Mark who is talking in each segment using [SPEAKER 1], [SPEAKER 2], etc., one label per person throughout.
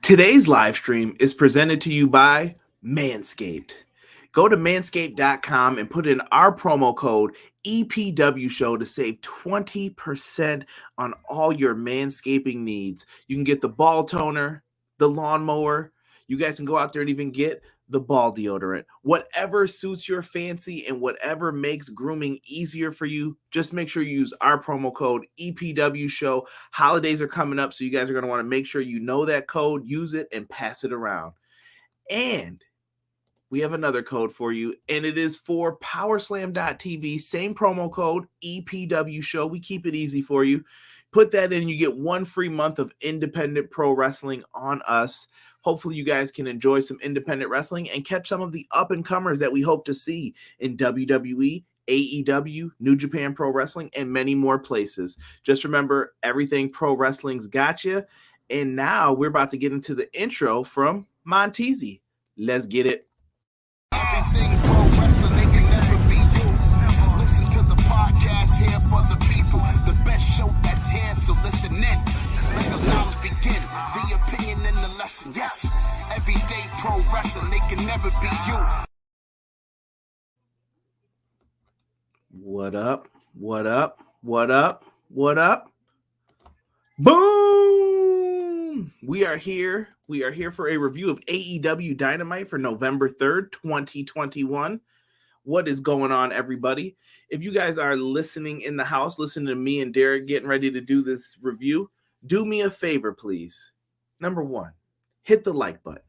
[SPEAKER 1] Today's live stream is presented to you by MANSCAPED. Go to manscaped.com and put in our promo code EPW Show to save 20% on all your manscaping needs. You can get the ball toner, the lawnmower. You guys can go out there and even get the ball deodorant. Whatever suits your fancy and whatever makes grooming easier for you, just make sure you use our promo code EPW Show. Holidays are coming up, so you guys are going to want to make sure you know that code, use it, and pass it around. And we have another code for you, and it is for powerslam.tv. Same promo code, EPW Show. We keep it easy for you. Put that in, you get 1 free month of independent pro wrestling on us. Hopefully you guys can enjoy some independent wrestling and catch some of the up-and-comers that we hope to see in WWE, AEW, New Japan Pro Wrestling, and many more places. Just remember, everything pro wrestling's got you. And now we're about to get into the intro from Montezi. Let's get it.
[SPEAKER 2] Everything pro wrestling, they can never be you. Listen to the podcast here for the people. The best show that's here, so listen in. Let the knowledge begin. The opinion and the lesson. Yes, everyday pro wrestling, they can never be you.
[SPEAKER 1] What up? What up? What up? What up? Boom! We are here. We are here for a review of AEW Dynamite for November 3rd, 2021. What is going on, everybody? If you guys are listening in the house, listening to me and Derek getting ready to do this review, do me a favor, please. Number 1, hit the like button.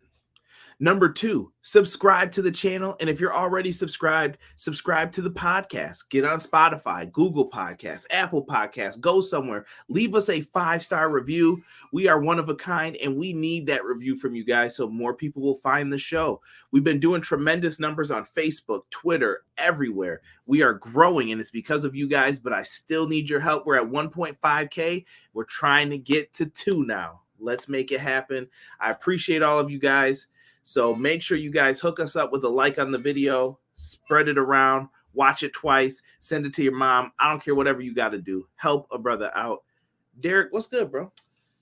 [SPEAKER 1] Number 2, subscribe to the channel. And if you're already subscribed, subscribe to the podcast. Get on Spotify, Google Podcasts, Apple Podcasts. Go somewhere. Leave us a 5-star review. We are one of a kind, and we need that review from you guys so more people will find the show. We've been doing tremendous numbers on Facebook, Twitter, everywhere. We are growing, and it's because of you guys, but I still need your help. We're at 1.5K. We're trying to get to 2 now. Let's make it happen. I appreciate all of you guys. So make sure you guys hook us up with a like on the video, spread it around, watch it twice, send it to your mom. I don't care, whatever you got to do. Help a brother out. Derek, what's good, bro?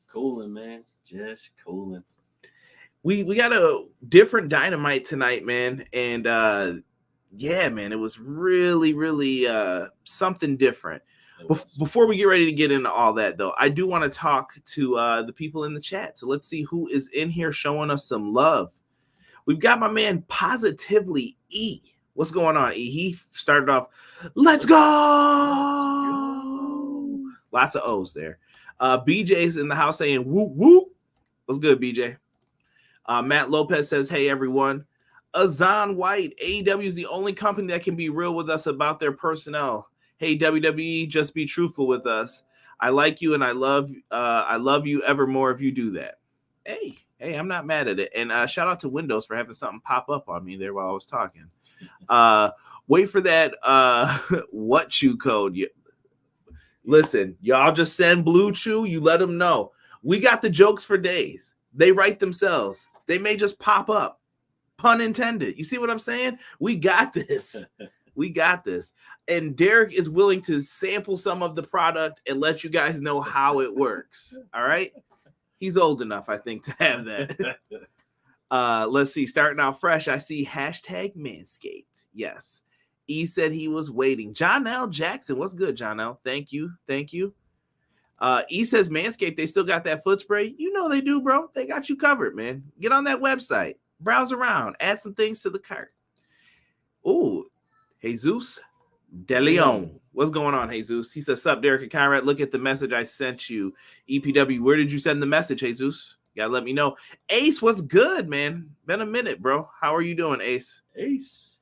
[SPEAKER 3] Cooling, man. Just cooling.
[SPEAKER 1] We got a different Dynamite tonight, man. And yeah, man, it was really, really something different. Before we get ready to get into all that, though, I do want to talk to the people in the chat. So let's see who is in here showing us some love. We've got my man Positively E. What's going on, E? He started off, let's go! Lots of O's there. BJ's in the house saying, whoop, whoop. What's good, BJ? Matt Lopez says, hey, everyone. Azan White, AEW is the only company that can be real with us about their personnel. Hey, WWE, just be truthful with us. I like you, and I love you ever more if you do that. Hey, I'm not mad at it. And shout out to Windows for having something pop up on me there while I was talking. Wait for that what chew code. Listen, y'all just send Blue Chew. You let them know. We got the jokes for days. They write themselves. They may just pop up. Pun intended. You see what I'm saying? We got this. We got this. And Derek is willing to sample some of the product and let you guys know how it works. All right? He's old enough, I think, to have that. Let's see. Starting out fresh, I see hashtag Manscaped. Yes. E said he was waiting. John L. Jackson. What's good, John L.? Thank you. Thank you. E says Manscaped, they still got that foot spray. You know they do, bro. They got you covered, man. Get on that website. Browse around. Add some things to the cart. Ooh. Jesus De Leon. What's going on, Jesus? He says, sup, Derek and Conrad. Look at the message I sent you. EPW, where did you send the message, Jesus? You gotta let me know. Ace, what's good, man? Been a minute, bro. How are you doing, Ace?
[SPEAKER 3] Ace.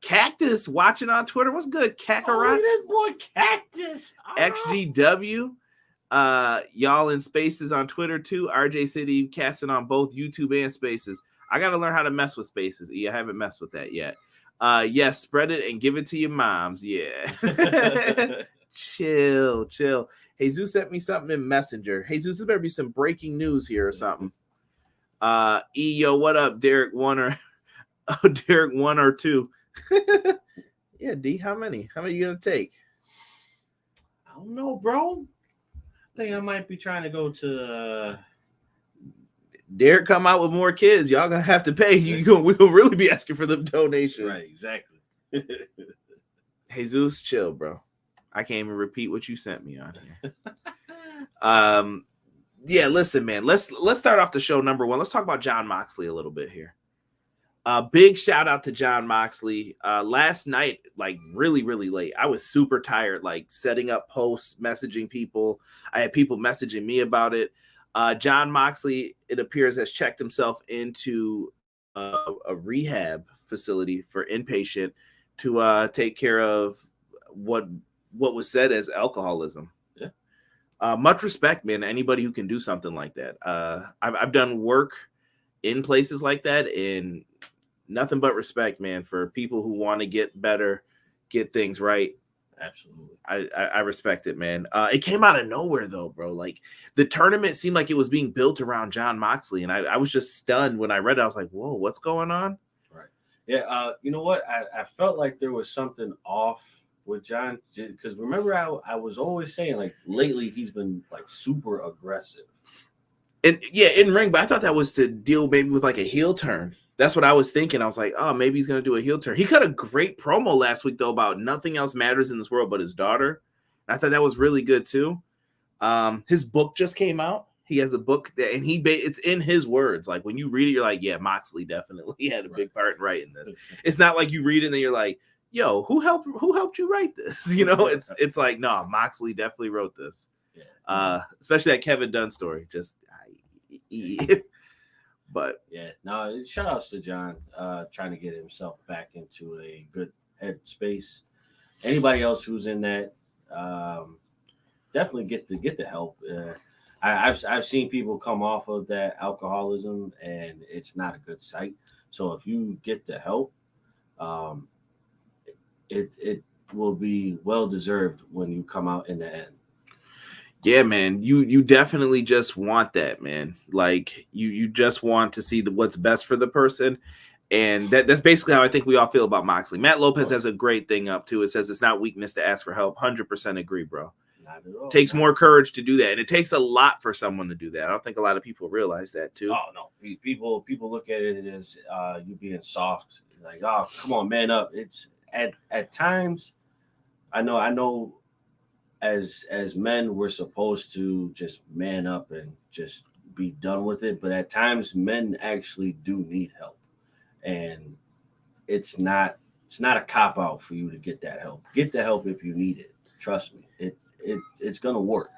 [SPEAKER 1] Cactus, watching on Twitter. What's good, Kakarot?
[SPEAKER 3] Oh, this boy Cactus.
[SPEAKER 1] XGW. Y'all in Spaces on Twitter, too. RJ City casting on both YouTube and Spaces. I gotta learn how to mess with Spaces. I haven't messed with that yet. Yes, spread it and give it to your moms. Yeah. Chill. Jesus sent me something in Messenger. Jesus, there better be some breaking news here or something. Yo, what up, Derek? Derek 1 or 2. Yeah, D, how many? How many are you gonna take?
[SPEAKER 3] I don't know, bro. I think I might be trying to go to
[SPEAKER 1] Derek come out with more kids, y'all gonna have to pay. We're gonna really be asking for the donations.
[SPEAKER 3] Right, exactly.
[SPEAKER 1] Jesus, chill, bro. I can't even repeat what you sent me on here. Yeah, listen, man. Let's start off the show number one. Let's talk about Jon Moxley a little bit here. Big shout out to Jon Moxley. Last night, like really, really late. I was super tired, like setting up posts, messaging people. I had people messaging me about it. Jon Moxley, it appears, has checked himself into a rehab facility for inpatient to take care of what was said as alcoholism. Yeah. Much respect, man. Anybody who can do something like that. I've done work in places like that, and nothing but respect, man, for people who want to get better, get things right.
[SPEAKER 3] Absolutely.
[SPEAKER 1] I respect it, man. It came out of nowhere, though, bro. Like, the tournament seemed like it was being built around Jon Moxley, and I was just stunned when I read it. I was like, whoa, what's going on?
[SPEAKER 3] Right. Yeah, you know what? I felt like there was something off with Jon, because remember I was always saying, like, lately he's been, like, super aggressive.
[SPEAKER 1] And, yeah, in ring, but I thought that was to deal maybe with, like, a heel turn. That's what I was thinking. I was like, oh, maybe he's going to do a heel turn. He cut a great promo last week, though, about nothing else matters in this world but his daughter. I thought that was really good, too. His book just came out. He has a book, and it's in his words. Like, when you read it, you're like, yeah, Moxley definitely had a big part in writing this. It's not like you read it and then you're like, yo, who helped you write this? You know, it's like, no, Moxley definitely wrote this. Especially that Kevin Dunn story. Just, but
[SPEAKER 3] yeah, no, shout outs to Jon, trying to get himself back into a good head space. Anybody else who's in that, definitely get the help. I've seen people come off of that alcoholism, and it's not a good sight. So if you get the help, it will be well deserved when you come out in the end.
[SPEAKER 1] Yeah, man, you definitely just want that, man. Like, you just want to see what's best for the person. And that's basically how I think we all feel about Moxley. Matt Lopez has a great thing up, too. It says it's not weakness to ask for help. 100% agree, bro.
[SPEAKER 3] Not at all.
[SPEAKER 1] Takes more courage to do that. And it takes a lot for someone to do that. I don't think a lot of people realize that, too.
[SPEAKER 3] Oh, no. People look at it as you being soft. Like, oh, come on, man up. It's at times, I know as men, we're supposed to just man up and just be done with it. But at times, men actually do need help. And it's not a cop-out for you to get that help. Get the help if you need it. Trust me. It's going to work.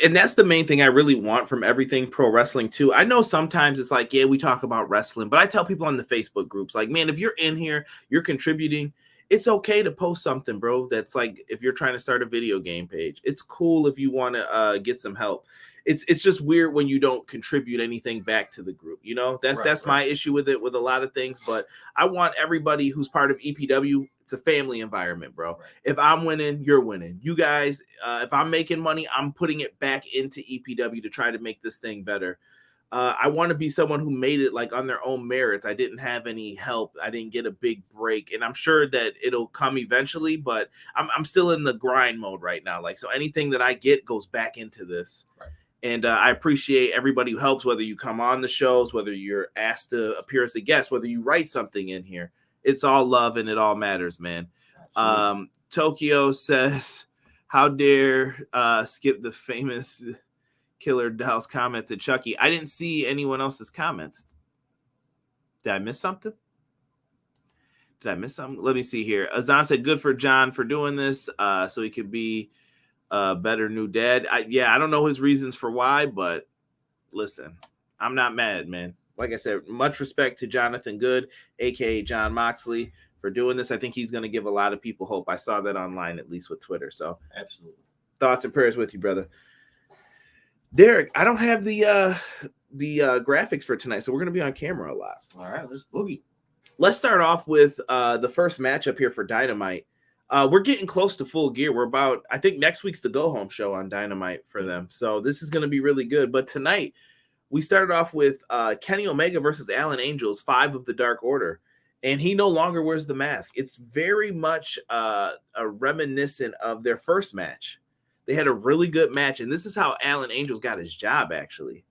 [SPEAKER 1] And that's the main thing I really want from everything pro wrestling, too. I know sometimes it's like, yeah, we talk about wrestling, but I tell people on the Facebook groups, like, man, if you're in here, you're contributing, it's okay to post something, bro. That's like, if you're trying to start a video game page, it's cool if you want to get some help. It's just weird when you don't contribute anything back to the group. You know, that's my issue with it, with a lot of things. But I want everybody who's part of EPW. It's a family environment, bro. Right. If I'm winning, you're winning. You guys, if I'm making money, I'm putting it back into EPW to try to make this thing better. I want to be someone who made it like on their own merits. I didn't have any help. I didn't get a big break, and I'm sure that it'll come eventually, but I'm still in the grind mode right now. Like, so anything that I get goes back into this. Right. And I appreciate everybody who helps, whether you come on the shows, whether you're asked to appear as a guest, whether you write something in here. It's all love and it all matters, man. Tokyo says, how dare skip the famous Killer Dow's comments at Chucky. I didn't see anyone else's comments. Did I miss something? Let me see here. Azan said, good for Jon for doing this so he could be a better new dad. I don't know his reasons for why, but listen, I'm not mad, man. Like I said, much respect to Jonathan Good, a.k.a. Jon Moxley, for doing this. I think he's going to give a lot of people hope. I saw that online, at least with Twitter. So
[SPEAKER 3] absolutely.
[SPEAKER 1] Thoughts and prayers with you, brother. Derek, I don't have the graphics for tonight, so we're going to be on camera a lot.
[SPEAKER 3] All right, let's boogie.
[SPEAKER 1] Let's start off with the first matchup here for Dynamite. We're getting close to full gear. We're about, I think next week's the go-home show on Dynamite for them. So this is going to be really good. But tonight, we started off with Kenny Omega versus Alan Angels, 5 of the Dark Order. And he no longer wears the mask. It's very much a reminiscent of their first match. They had a really good match. And this is how Alan Angels got his job, actually.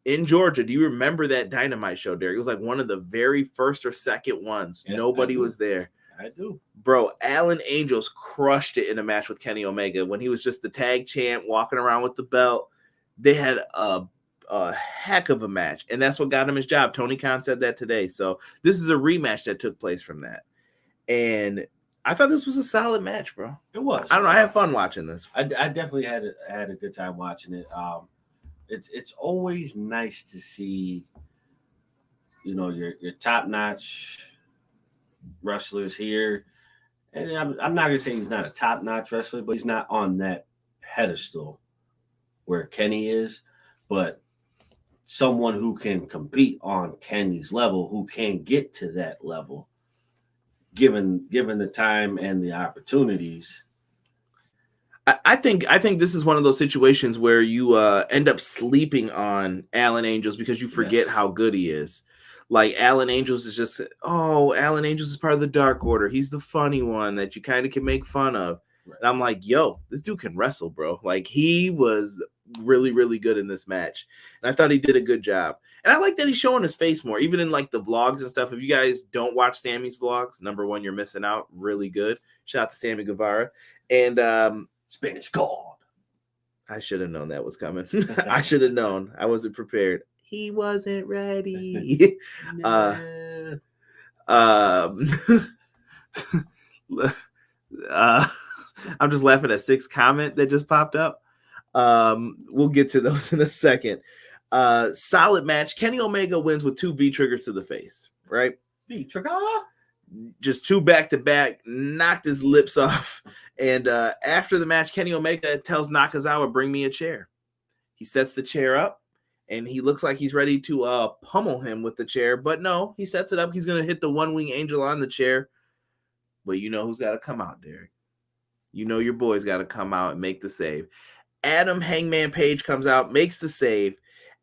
[SPEAKER 1] in Georgia. Do you remember that Dynamite show, Derek? It was like one of the very first or second ones.
[SPEAKER 3] Yeah,
[SPEAKER 1] Nobody was there.
[SPEAKER 3] I do.
[SPEAKER 1] Bro, Alan Angels crushed it in a match with Kenny Omega when he was just the tag champ walking around with the belt. They had a heck of a match, and that's what got him his job. Tony Khan said that today. So this is a rematch that took place from that. And I thought this was a solid match, bro.
[SPEAKER 3] It was.
[SPEAKER 1] I don't know. I had fun watching this.
[SPEAKER 3] I definitely had a good time watching it. It's always nice to see, your top-notch wrestlers here. And I'm not gonna say he's not a top-notch wrestler, but he's not on that pedestal where Kenny is, but someone who can compete on Kenny's level, who can get to that level, given the time and the opportunities.
[SPEAKER 1] I think this is one of those situations where you end up sleeping on Alan Angels because you forget how good he is. Like Alan Angels is just, Alan Angels is part of the Dark Order. He's the funny one that you kind of can make fun of. Right. And I'm like, yo, this dude can wrestle, bro. Like he was really, really good in this match. And I thought he did a good job. And I like that he's showing his face more, even in like the vlogs and stuff. If you guys don't watch Sammy's vlogs, number one, you're missing out. Really good. Shout out to Sammy Guevara. And
[SPEAKER 3] Spanish God.
[SPEAKER 1] I should have known that was coming. I should have known. I wasn't prepared. He wasn't ready. I'm just laughing at Six's comment that just popped up. We'll get to those in a second. Solid match. Kenny Omega wins with 2 V-triggers to the face, right?
[SPEAKER 3] V-trigger?
[SPEAKER 1] Just 2 back-to-back, knocked his lips off. And after the match, Kenny Omega tells Nakazawa, bring me a chair. He sets the chair up, and he looks like he's ready to pummel him with the chair. But no, he sets it up. He's going to hit the one-wing angel on the chair. But you know who's got to come out, Derek. You know your boy's got to come out and make the save. Adam Hangman Page comes out, makes the save,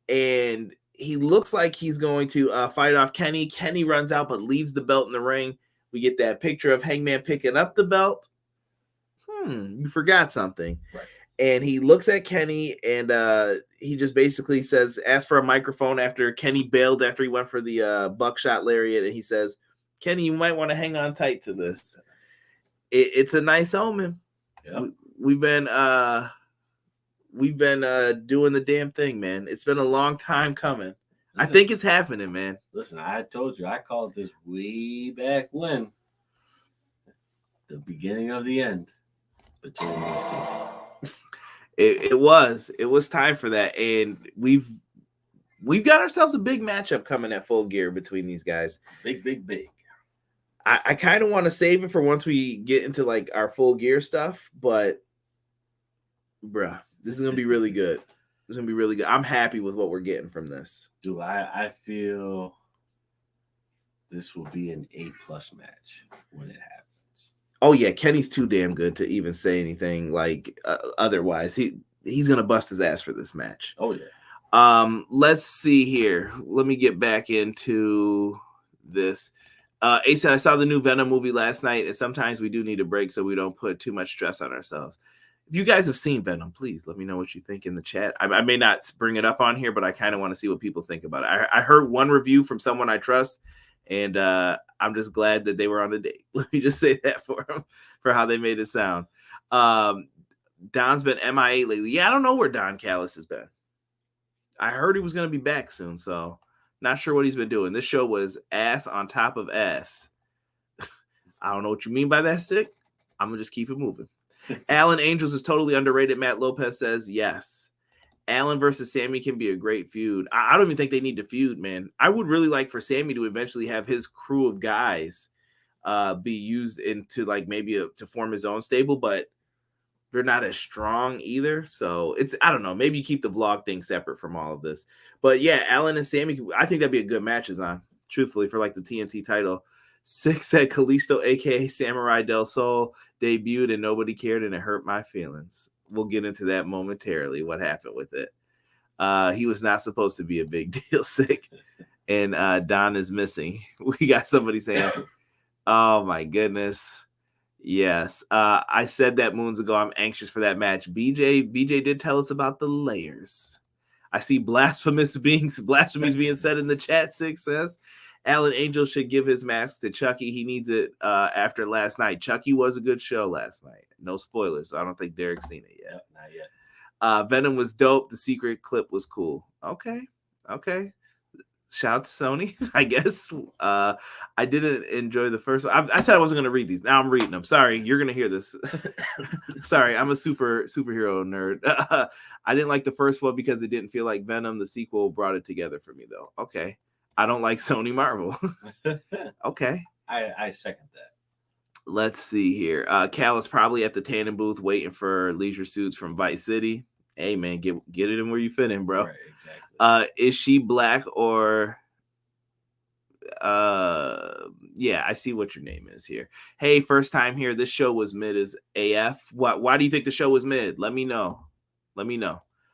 [SPEAKER 1] and he looks like he's going to fight off Kenny. Kenny runs out but leaves the belt in the ring. We get that picture of Hangman picking up the belt. You forgot something. Right. And he looks at Kenny, and he just basically says, ask for a microphone after Kenny bailed after he went for the buckshot lariat, and he says, Kenny, you might want to hang on tight to this. It's a nice omen. Yep. We've been doing the damn thing, man. It's been a long time coming. I think it's happening, man.
[SPEAKER 3] Listen, I told you, I called this way back when. The beginning of the end between these two.
[SPEAKER 1] It was time for that, and we've got ourselves a big matchup coming at Full Gear between these guys.
[SPEAKER 3] Big.
[SPEAKER 1] I kind of want to save it for once we get into like our Full Gear stuff, but bruh, this is gonna be really good. It's gonna be really good. I'm happy with what we're getting from this.
[SPEAKER 3] Dude, I feel this will be an A+ match when it happens.
[SPEAKER 1] Oh yeah, Kenny's too damn good to even say anything like otherwise. He's gonna bust his ass for this match.
[SPEAKER 3] Oh yeah.
[SPEAKER 1] Let's see here. Let me get back into this. Ace said, I saw the new Venom movie last night, and sometimes we do need a break so we don't put too much stress on ourselves. If you guys have seen Venom, please let me know what you think in the chat. I may not bring it up on here, but I kind of want to see what people think about it. I heard one review from someone I trust, and I'm just glad that they were on a date. Let me just say that for them, for how they made it sound. Don's been MIA lately. Yeah, I don't know where Don Callis has been. I heard he was going to be back soon, so not sure what he's been doing. This show was ass on top of ass. I don't know what you mean by that, Sick. I'm going to just keep it moving. Alan Angels is totally underrated. Matt Lopez says yes. Alan versus Sammy can be a great feud. I don't even think they need to feud, man. I would really like for Sammy to eventually have his crew of guys be used into like maybe to form his own stable, but they're not as strong either. So I don't know. Maybe you keep the vlog thing separate from all of this. But yeah, Alan and Sammy, I think that'd be a good match, truthfully, for like the TNT title. Six said Kalisto, aka Samurai Del Sol, debuted and nobody cared, and it hurt my feelings. We'll get into that momentarily, what happened with it. He was not supposed to be a big deal, Sick. And Don is missing. We got somebody saying, oh my goodness. Yes. I said that moons ago. I'm anxious for that match. BJ did tell us about the layers. I see blasphemies being said in the chat. 6 says Alan Angel should give his mask to Chucky. He needs it after last night. Chucky was a good show last night. No spoilers. I don't think Derek's seen it yet.
[SPEAKER 3] Not yet.
[SPEAKER 1] Venom was dope. The secret clip was cool. Okay. Shout out to Sony, I guess. I didn't enjoy the first one. I said I wasn't going to read these. Now I'm reading them. Sorry, you're going to hear this. Sorry, I'm a superhero nerd. I didn't like the first one because it didn't feel like Venom. The sequel brought it together for me, though. Okay. I don't like Sony Marvel. Okay.
[SPEAKER 3] I second that.
[SPEAKER 1] Let's see here. Cal is probably at the tanning booth waiting for Leisure Suits from Vice City. Hey, man, get it in where you fit in, bro.
[SPEAKER 3] Right, exactly.
[SPEAKER 1] Is she black or yeah, I see what your name is here. Hey, first time here. This show was mid as AF. Why do you think the show was mid? Let me know.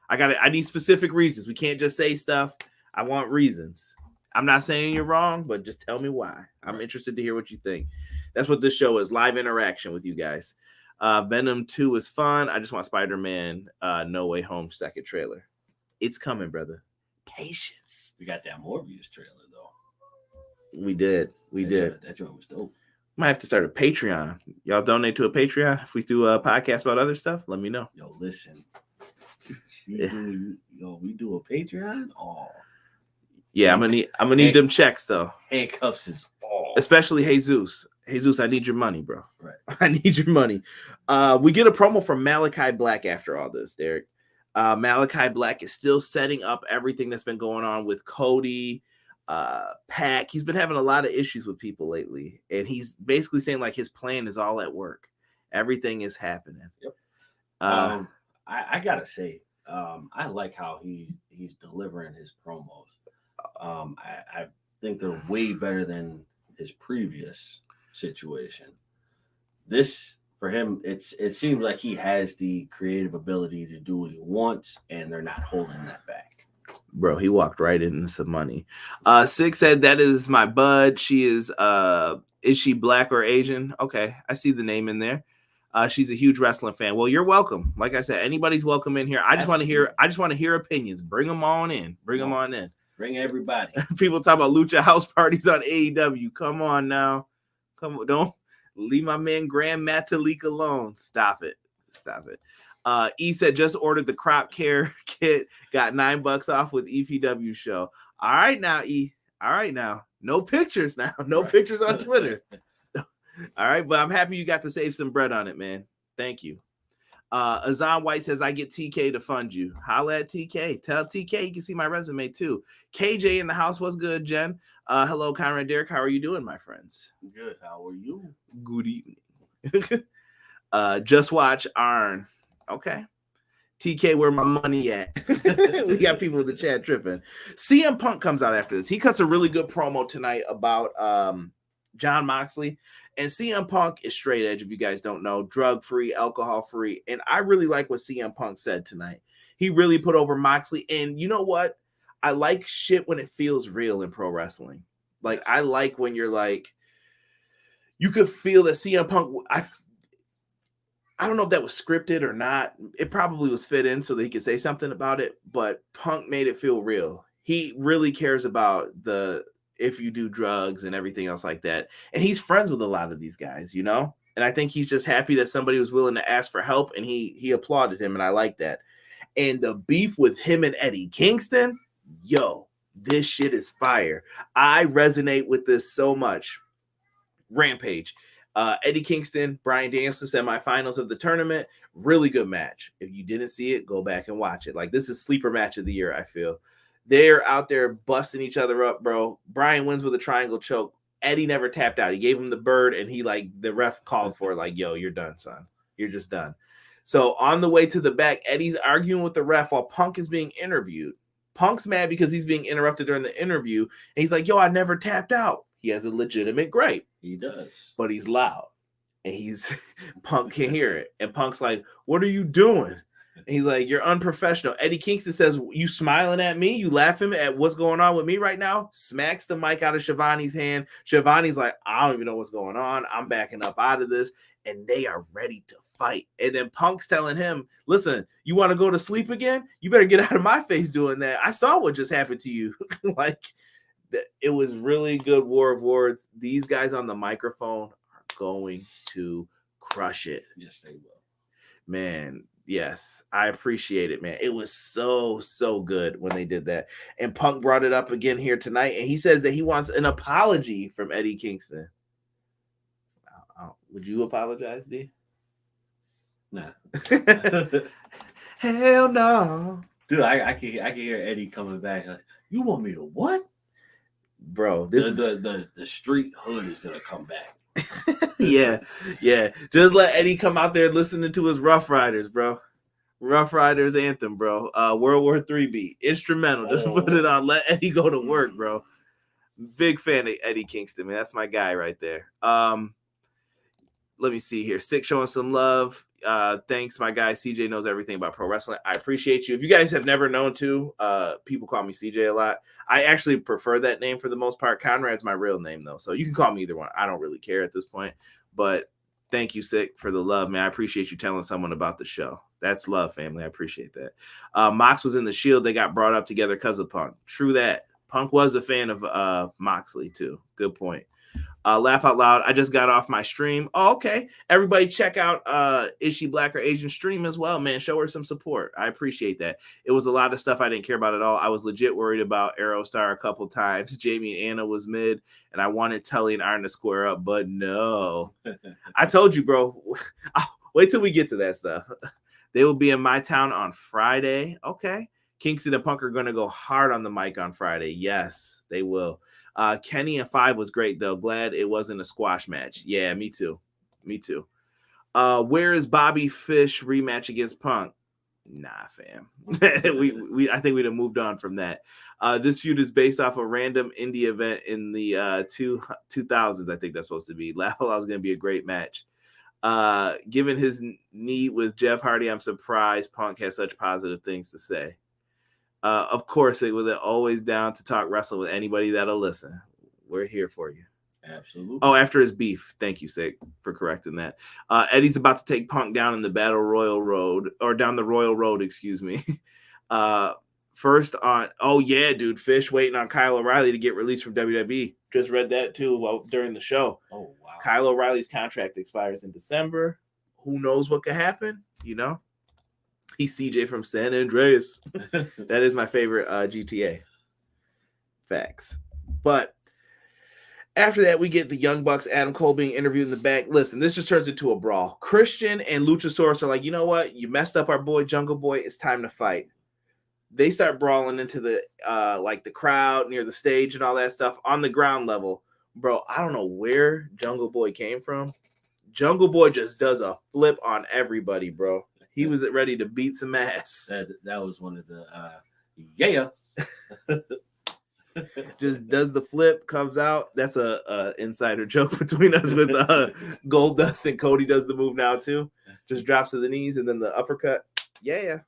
[SPEAKER 1] I need specific reasons. We can't just say stuff. I want reasons. I'm not saying you're wrong, but just tell me why. I'm interested to hear what you think. That's what this show is, live interaction with you guys. Venom 2 is fun. I just want Spider-Man No Way Home second trailer. It's coming, brother. Patience.
[SPEAKER 3] We got that Morbius trailer, though.
[SPEAKER 1] We did.
[SPEAKER 3] That joint was dope.
[SPEAKER 1] Might have to start a Patreon. Y'all donate to a Patreon if we do a podcast about other stuff. Let me know.
[SPEAKER 3] Yo, listen. We do a Patreon? Oh.
[SPEAKER 1] Yeah, I'm gonna need them checks though.
[SPEAKER 3] Handcuffs is all.
[SPEAKER 1] Especially Jesus. Jesus, I need your money, bro.
[SPEAKER 3] Right.
[SPEAKER 1] I need your money. We get a promo from Malachi Black after all this, Derek. Malachi Black is still setting up everything that's been going on with Cody, Pac. He's been having a lot of issues with people lately, and he's basically saying like his plan is all at work. Everything is happening.
[SPEAKER 3] Yep. I gotta say, I like how he's delivering his promos. I think they're way better than his previous situation. This, for him, it seems like he has the creative ability to do what he wants, and they're not holding that back.
[SPEAKER 1] Bro, he walked right into some money. Six said, that is my bud. She is she black or Asian? Okay, I see the name in there. She's a huge wrestling fan. Well, you're welcome. Like I said, anybody's welcome in here. I just want to hear opinions. Bring them on in. Bring
[SPEAKER 3] everybody.
[SPEAKER 1] People talk about lucha house parties on AEW. Come on now. Come on. Don't leave my man Grand Metalik alone. Stop it. E said, just ordered the crop care kit. Got $9 off with EPW show. All right now, E. All right now. No pictures now. No pictures on Twitter. All right, but I'm happy you got to save some bread on it, man. Thank you. Azan White says, I get TK to fund you. Holla at TK. Tell TK you can see my resume too. KJ in the house. What's good, Jen? Hello, Conrad Derek. How are you doing, my friends?
[SPEAKER 3] Good. How are you?
[SPEAKER 1] Good evening. Just watch Arn. Okay. TK, where my money at? We got people in the chat tripping. CM Punk comes out after this. He cuts a really good promo tonight about Jon Moxley. And CM Punk is straight edge, if you guys don't know, drug-free, alcohol-free. And I really like what CM Punk said tonight. He really put over Moxley. And you know what? I like shit when it feels real in pro wrestling. Like, I like when you're like, you could feel that CM Punk, I don't know if that was scripted or not. It probably was fit in so that he could say something about it. But Punk made it feel real. He really cares about if you do drugs and everything else like that. And he's friends with a lot of these guys, you know? And I think he's just happy that somebody was willing to ask for help, and he applauded him, and I like that. And the beef with him and Eddie Kingston, yo, this shit is fire. I resonate with this so much. Rampage. Eddie Kingston, Bryan Danielson, semifinals of the tournament. Really good match. If you didn't see it, go back and watch it. Like, this is sleeper match of the year, I feel. They're out there busting each other up, bro. Bryan wins with a triangle choke. Eddie never tapped out. He gave him the bird, and the ref called for it, like, yo, you're done, son. You're just done. So on the way to the back, Eddie's arguing with the ref while Punk is being interviewed. Punk's mad because he's being interrupted during the interview, and he's like, yo, I never tapped out. He has a legitimate gripe.
[SPEAKER 3] He does.
[SPEAKER 1] But he's loud, and Punk can hear it. And Punk's like, what are you doing? And he's like, you're unprofessional. Eddie Kingston says, you smiling at me? You laughing at what's going on with me right now? Smacks the mic out of Shivani's hand. Shivani's like, I don't even know what's going on. I'm backing up out of this. And they are ready to fight. And then Punk's telling him, listen, you want to go to sleep again? You better get out of my face doing that. I saw what just happened to you. Like, it was really good war of words. These guys on the microphone are going to crush it.
[SPEAKER 3] Yes, they will.
[SPEAKER 1] Man, yes, I appreciate it, man. It was so good when they did that. And Punk brought it up again here tonight, and he says that he wants an apology from Eddie Kingston. Would you apologize, D?
[SPEAKER 3] Nah.
[SPEAKER 1] Hell no.
[SPEAKER 3] Dude, I can hear Eddie coming back. Like, you want me to what?
[SPEAKER 1] Bro, this
[SPEAKER 3] the street hood is gonna come back.
[SPEAKER 1] yeah. Just let Eddie come out there listening to his Rough Riders, bro. Rough Riders anthem, bro. World War III beat. Instrumental. Just put it on. Let Eddie go to work, bro. Big fan of Eddie Kingston, man. That's my guy right there. Let me see here. Sick showing some love. Thanks, my guy. CJ knows everything about pro wrestling. I appreciate you. If you guys have never known too, people call me CJ a lot. I actually prefer that name for the most part. Conrad's my real name though, so you can call me either one. I don't really care at this point. But thank you, Sick, for the love, man. I appreciate you telling someone about the show. That's love, family. I appreciate that. Mox was in the Shield. They got brought up together because of Punk. True that. Punk was a fan of Moxley too. Good point. Laugh out loud. I just got off my stream. Oh, okay. Everybody check out Is She Black or Asian stream as well, man. Show her some support. I appreciate that. It was a lot of stuff I didn't care about at all. I was legit worried about Aerostar a couple times. Jamie and Anna was mid, and I wanted Tully and Iron to square up, but no. I told you, bro. Wait till we get to that stuff. They will be in my town on Friday. Okay. Kingston and Punk are going to go hard on the mic on Friday. Yes, they will. Kenny and 5 was great, though. Glad it wasn't a squash match. Yeah, me too. Where is Bobby Fish rematch against Punk? Nah, fam. I think we'd have moved on from that. This feud is based off a random indie event in the 2000s. I think that's supposed to be. Laugh Out Loud is going to be a great match. Given his knee with Jeff Hardy, I'm surprised Punk has such positive things to say. Of course, it was always down to talk wrestling with anybody that'll listen. We're here for you.
[SPEAKER 3] Absolutely.
[SPEAKER 1] Oh, after his beef. Thank you, Sick, for correcting that. Eddie's about to take Punk down in the Battle Royal Road, or down the Royal Road, excuse me. First on, oh yeah, dude, Fish waiting on Kyle O'Reilly to get released from WWE. Just read that too during the show. Oh, wow. Kyle O'Reilly's contract expires in December. Who knows what could happen, you know? He's CJ from San Andreas. That is my favorite GTA. Facts. But after that, we get the Young Bucks, Adam Cole being interviewed in the back. Listen, this just turns into a brawl. Christian and Luchasaurus are like, you know what? You messed up our boy, Jungle Boy. It's time to fight. They start brawling into the like the crowd near the stage and all that stuff on the ground level. Bro, I don't know where Jungle Boy came from. Jungle Boy just does a flip on everybody, bro. He was ready to beat some ass.
[SPEAKER 3] That was one of the yeah.
[SPEAKER 1] Just does the flip, comes out. That's a insider joke between us with Goldust, and Cody does the move now too. Just drops to the knees and then the uppercut. Yeah.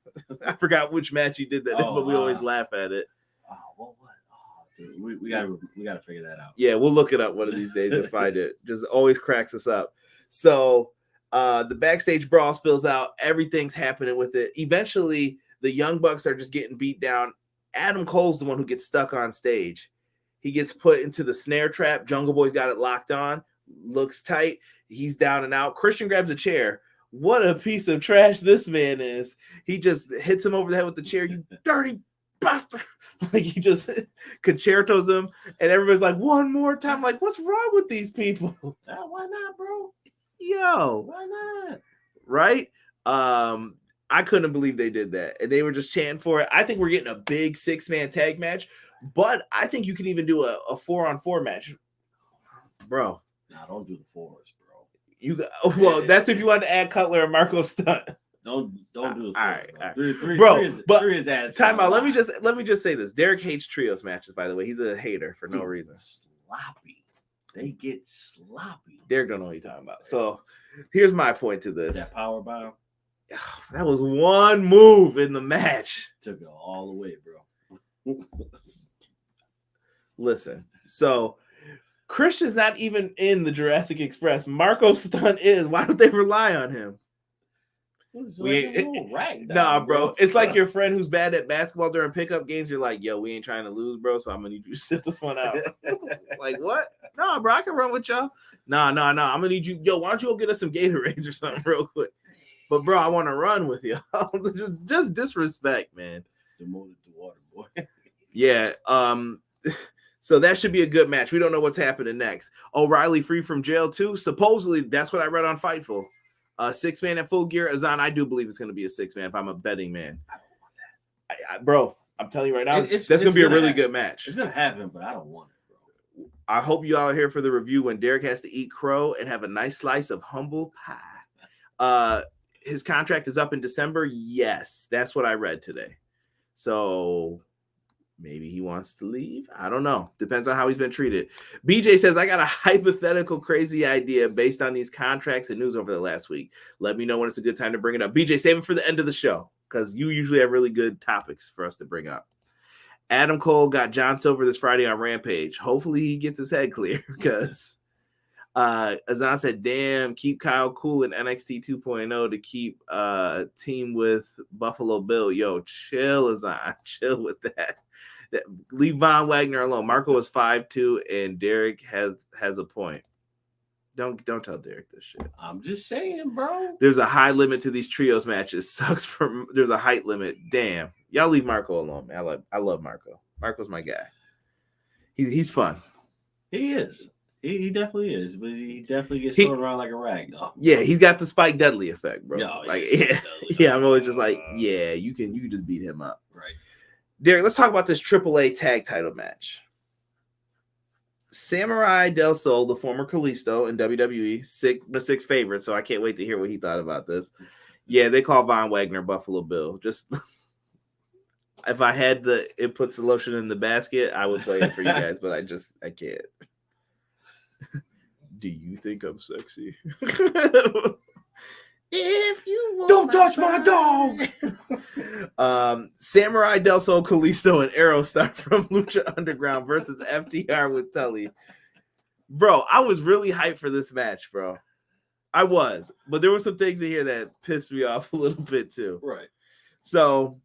[SPEAKER 1] I forgot which match he did that, but we always laugh at it.
[SPEAKER 3] Oh, what? Oh, dude, we gotta figure that out.
[SPEAKER 1] Yeah, we'll look it up one of these days and find it. Just always cracks us up. So the backstage brawl spills out. Everything's happening with it. Eventually, the Young Bucks are just getting beat down. Adam Cole's the one who gets stuck on stage. He gets put into the snare trap. Jungle Boy's got it locked on. Looks tight. He's down and out. Christian grabs a chair. What a piece of trash this man is. He just hits him over the head with the chair. You dirty bastard. Like, he just concertos him. And everybody's like, one more time. Like, what's wrong with these people?
[SPEAKER 3] Why not, bro?
[SPEAKER 1] Yo,
[SPEAKER 3] why not? Right?
[SPEAKER 1] I couldn't believe they did that, and they were just chanting for it. I think we're getting a big 6-man tag match, but I think you can even do a 4-on-4 match, bro.
[SPEAKER 3] Nah, don't do the 4s,
[SPEAKER 1] bro. Well, that's if you want to add Cutler and Marco Stunt.
[SPEAKER 3] Don't do the 4.
[SPEAKER 1] All right.
[SPEAKER 3] Three is ass.
[SPEAKER 1] Time out. Let me just say this. Derek hates trios matches, by the way. He's a hater for no reason.
[SPEAKER 3] Sloppy. They get sloppy.
[SPEAKER 1] Derek don't know what you're talking about. So here's my point to this.
[SPEAKER 3] That power bomb.
[SPEAKER 1] That was one move in the match.
[SPEAKER 3] Took it all the way, bro.
[SPEAKER 1] Listen, so Christian's not even in the Jurassic Express. Marco Stunt is. Why don't they rely on him? Nah, bro. It's like your friend who's bad at basketball during pickup games. You're like, yo, we ain't trying to lose, bro, so I'm gonna need you to sit this one out. Like, what? Nah, bro, I can run with y'all. Nah. I'm gonna need you. Yo, why don't you go get us some Gatorades or something real quick? But bro, I want to run with you. just disrespect, man.
[SPEAKER 3] Demoted to water boy.
[SPEAKER 1] Yeah. So that should be a good match. We don't know what's happening next. O'Reilly free from jail too. Supposedly, that's what I read on Fightful. 6-man at Full Gear. Azan, I do believe it's going to be a 6-man if I'm a betting man. I don't want that. Bro, I'm telling you right now, that's going to be a really good match.
[SPEAKER 3] It's going to happen, but I don't want it, bro.
[SPEAKER 1] I hope you all are here for the review when Derek has to eat crow and have a nice slice of humble pie. His contract is up in December. Yes, that's what I read today. So maybe he wants to leave. I don't know. Depends on how he's been treated. BJ says, I got a hypothetical crazy idea based on these contracts and news over the last week. Let me know when it's a good time to bring it up. BJ, save it for the end of the show because you usually have really good topics for us to bring up. Adam Cole got John Silver this Friday on Rampage. Hopefully he gets his head clear because Azan said, damn, keep Kyle cool in NXT 2.0 to keep team with Buffalo Bill. Yo, chill, Azan. Chill with that. Leave Von Wagner alone. Marco is 5'2", and Derek has a point. Don't tell Derek this shit.
[SPEAKER 3] I'm just saying, bro.
[SPEAKER 1] There's a high limit to these trios matches. Sucks for there's a height limit. Damn, y'all leave Marco alone, man. I love Marco. Marco's my guy. He's fun.
[SPEAKER 3] He is. He definitely is, but he definitely gets thrown around like a rag doll.
[SPEAKER 1] Yeah, he's got the Spike Dudley effect, bro.
[SPEAKER 3] No,
[SPEAKER 1] like yeah. I'm always just like, yeah, you can just beat him up,
[SPEAKER 3] right?
[SPEAKER 1] Derek, let's talk about this AAA tag title match. Samurai Del Sol, the former Kalisto in WWE, six favorite, so I can't wait to hear what he thought about this. Yeah, they call Von Wagner Buffalo Bill. Just if I had it puts the lotion in the basket, I would play it for you guys, but I can't. Do you think I'm sexy? If you
[SPEAKER 3] don't touch my dog.
[SPEAKER 1] Samurai Del Sol, Kalisto, and Aerostar from Lucha Underground versus FTR with Tully. Bro, I was really hyped for this match, bro. I was, but there were some things in here that pissed me off a little bit too.
[SPEAKER 3] Right.
[SPEAKER 1] So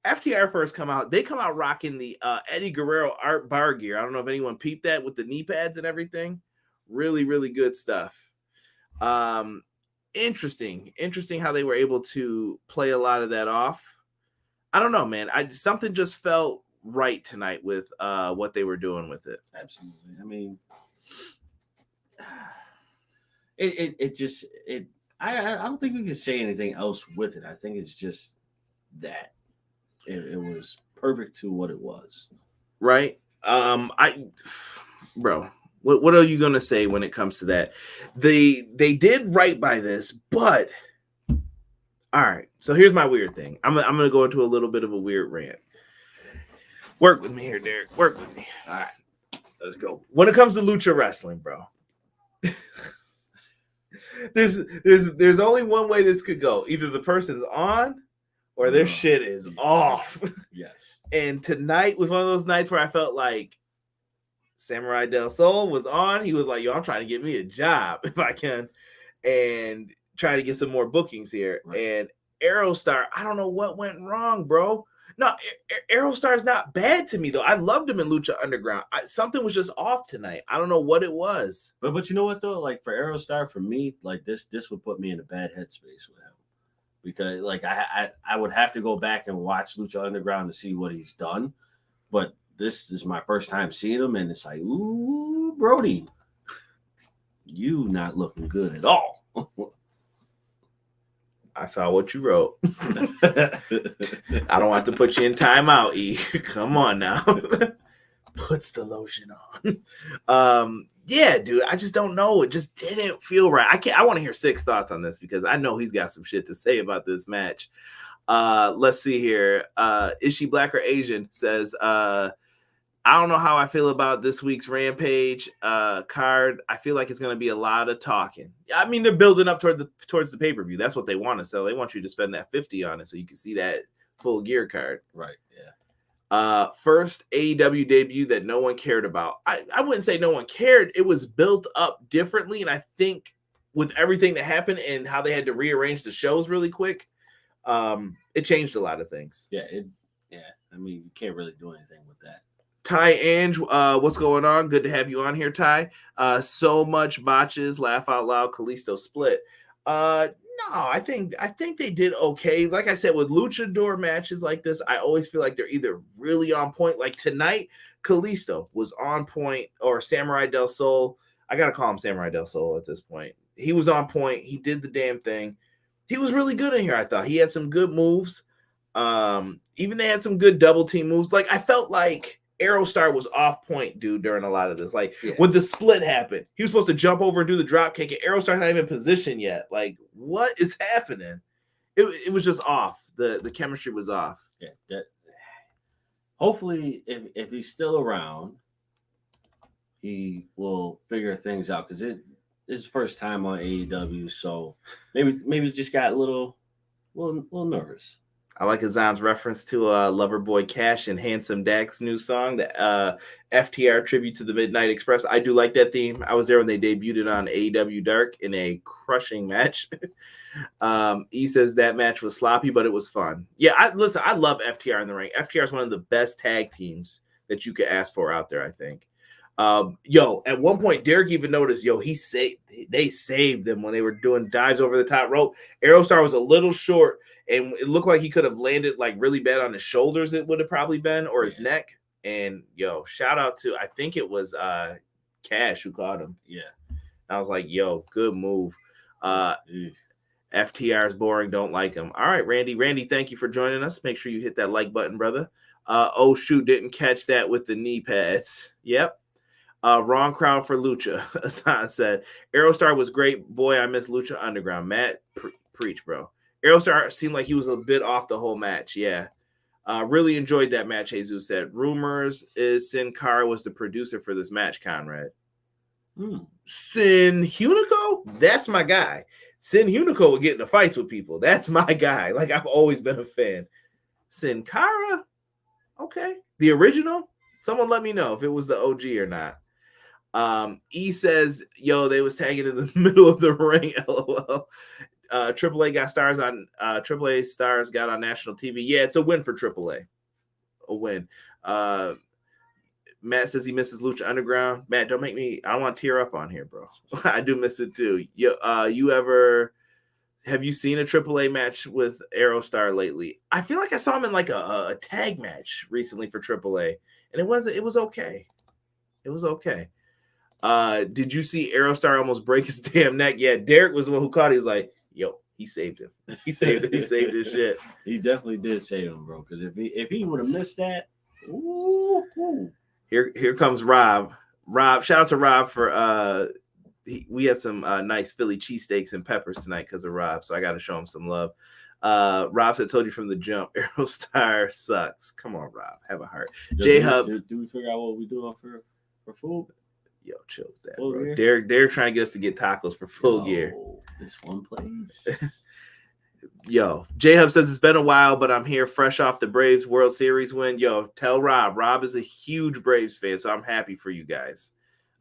[SPEAKER 1] FTR first come out. They come out rocking the Eddie Guerrero art bar gear. I don't know if anyone peeped that with the knee pads and everything. Really, really good stuff. Interesting how they were able to play a lot of that off. I don't know, man. Something just felt right tonight with what they were doing with it.
[SPEAKER 3] Absolutely. I mean, I don't think we can say anything else with it. I think it's just that it was perfect to what it was.
[SPEAKER 1] Right. Bro. What are you going to say when it comes to that? They did right by this, but all right. So here's my weird thing. I'm going to go into a little bit of a weird rant. Work with me here, Derek. Work with me.
[SPEAKER 3] All right. Let's go.
[SPEAKER 1] When it comes to lucha wrestling, bro, there's only one way this could go. Either the person's on or their shit is off.
[SPEAKER 3] Yes.
[SPEAKER 1] And tonight was one of those nights where I felt like Samurai Del Sol was on. He was like, yo, I'm trying to get me a job if I can and try to get some more bookings here. Right. And Aerostar, I don't know what went wrong, bro. No, Aerostar's not bad to me, though. I loved him in Lucha Underground. Something was just off tonight. I don't know what it was.
[SPEAKER 3] But you know what, though? Like, for Aerostar, for me, like, this would put me in a bad headspace with him. Because, like, I would have to go back and watch Lucha Underground to see what he's done. But this is my first time seeing him, and it's like, ooh, Brody, you not looking good at all.
[SPEAKER 1] I saw what you wrote. I don't want to put you in timeout, E. Come on now. Puts the lotion on. Yeah, dude, I just don't know. It just didn't feel right. I want to hear Six thoughts on this because I know he's got some shit to say about this match. Let's see here. Is she black or Asian? Says, I don't know how I feel about this week's Rampage card. I feel like it's going to be a lot of talking. I mean, they're building up towards the pay-per-view. That's what they want to sell. They want you to spend that $50 on it so you can see that full gear card.
[SPEAKER 3] Right, yeah.
[SPEAKER 1] First AEW debut that no one cared about. I wouldn't say no one cared. It was built up differently, and I think with everything that happened and how they had to rearrange the shows really quick, it changed a lot of things.
[SPEAKER 3] Yeah, I mean, you can't really do anything with that.
[SPEAKER 1] Ty Ange, what's going on? Good to have you on here, Ty. So much botches, laugh out loud, Kalisto split. No, I think they did okay. Like I said, with luchador matches like this, I always feel like they're either really on point. Like tonight, Kalisto was on point, or Samurai Del Sol. I gotta call him Samurai Del Sol at this point. He was on point. He did the damn thing. He was really good in here. I thought he had some good moves. Even they had some good double team moves. Like I felt like Aerostar was off point, dude, during a lot of this. Like when the split happened, he was supposed to jump over and do the drop kick, and Aerostar's not even in position yet. Like, what is happening? It was just off. The chemistry was off.
[SPEAKER 3] Yeah. Hopefully, if he's still around, he will figure things out because it's his first time on AEW, so maybe just got a little nervous.
[SPEAKER 1] I like Azan's reference to Loverboy Cash and Handsome Dak's new song, the FTR tribute to the Midnight Express. I do like that theme. I was there when they debuted it on AEW Dark in a crushing match. He says that match was sloppy, but it was fun. Yeah, I love FTR in the ring. FTR is one of the best tag teams that you could ask for out there, I think. At one point, Derek even noticed, they saved them when they were doing dives over the top rope. Aerostar was a little short, and it looked like he could have landed like really bad on his shoulders. It would have probably been, or his neck. And shout out to, I think it was Cash who caught him.
[SPEAKER 3] Yeah.
[SPEAKER 1] I was like, good move. FTR is boring. Don't like him. All right, Randy. Randy, thank you for joining us. Make sure you hit that like button, brother. Oh shoot, didn't catch that with the knee pads. Yep. Wrong crowd for Lucha. Hassan said Aerostar was great. Boy, I miss Lucha Underground. Matt, preach, bro. Aerostar seemed like he was a bit off the whole match. Yeah. Really enjoyed that match, Jesus said. Rumors is Sin Cara was the producer for this match, Conrad. Sin Hunico? That's my guy. Sin Hunico would get into fights with people. That's my guy. Like, I've always been a fan. Sin Cara? Okay. The original? Someone let me know if it was the OG or not. E says, they was tagging in the middle of the ring. LOL. AAA got stars on AAA stars got on national TV. Yeah, it's a win for AAA. A win. Matt says he misses Lucha Underground. Matt, don't make me. I don't want to tear up on here, bro. I do miss it too. Have you seen a AAA match with Aerostar lately? I feel like I saw him in like a tag match recently for AAA, and it was okay. It was okay. Did you see Aerostar almost break his damn neck? Yeah, Derek was the one who caught it. He was like, he saved him. He saved it. He saved his shit.
[SPEAKER 3] He definitely did save him, bro. Because if he would have missed that, ooh.
[SPEAKER 1] Here comes Rob. Rob, shout out to Rob for we had some nice Philly cheesesteaks and peppers tonight because of Rob, so I got to show him some love. Rob said, "Told you from the jump, Aerostar sucks." Come on, Rob, have a heart. J Hub,
[SPEAKER 3] do we figure out what we doing for food?
[SPEAKER 1] Chill with that, bro. Derek trying to get us to get tacos for full gear.
[SPEAKER 3] This one place.
[SPEAKER 1] J Hub says it's been a while, but I'm here fresh off the Braves World Series win. Tell Rob. Rob is a huge Braves fan, so I'm happy for you guys.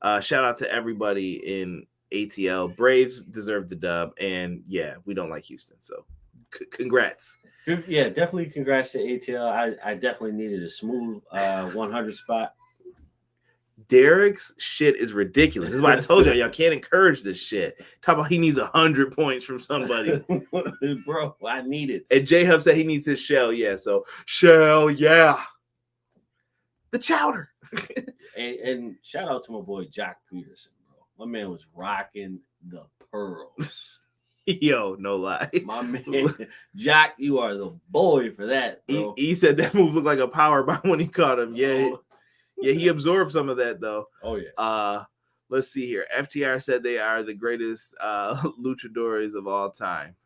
[SPEAKER 1] Shout out to everybody in ATL. Braves deserve the dub, and we don't like Houston, so congrats.
[SPEAKER 3] Yeah, definitely congrats to ATL. I definitely needed a smooth 100 spot.
[SPEAKER 1] Derek's shit is ridiculous. This is why I told y'all can't encourage this shit. Talk about he needs 100 points from somebody.
[SPEAKER 3] Bro, I need it.
[SPEAKER 1] And J-Hub said he needs his shell. Yeah, so shell, yeah. The chowder.
[SPEAKER 3] and shout out to my boy Jack Peterson, bro. My man was rocking the pearls.
[SPEAKER 1] No lie.
[SPEAKER 3] My man, Jack, you are the boy for that, bro.
[SPEAKER 1] He said that move looked like a power bomb when he caught him. Yeah. Yeah, he absorbed some of that, though.
[SPEAKER 3] Oh, yeah.
[SPEAKER 1] Let's see here. FTR said they are the greatest luchadores of all time.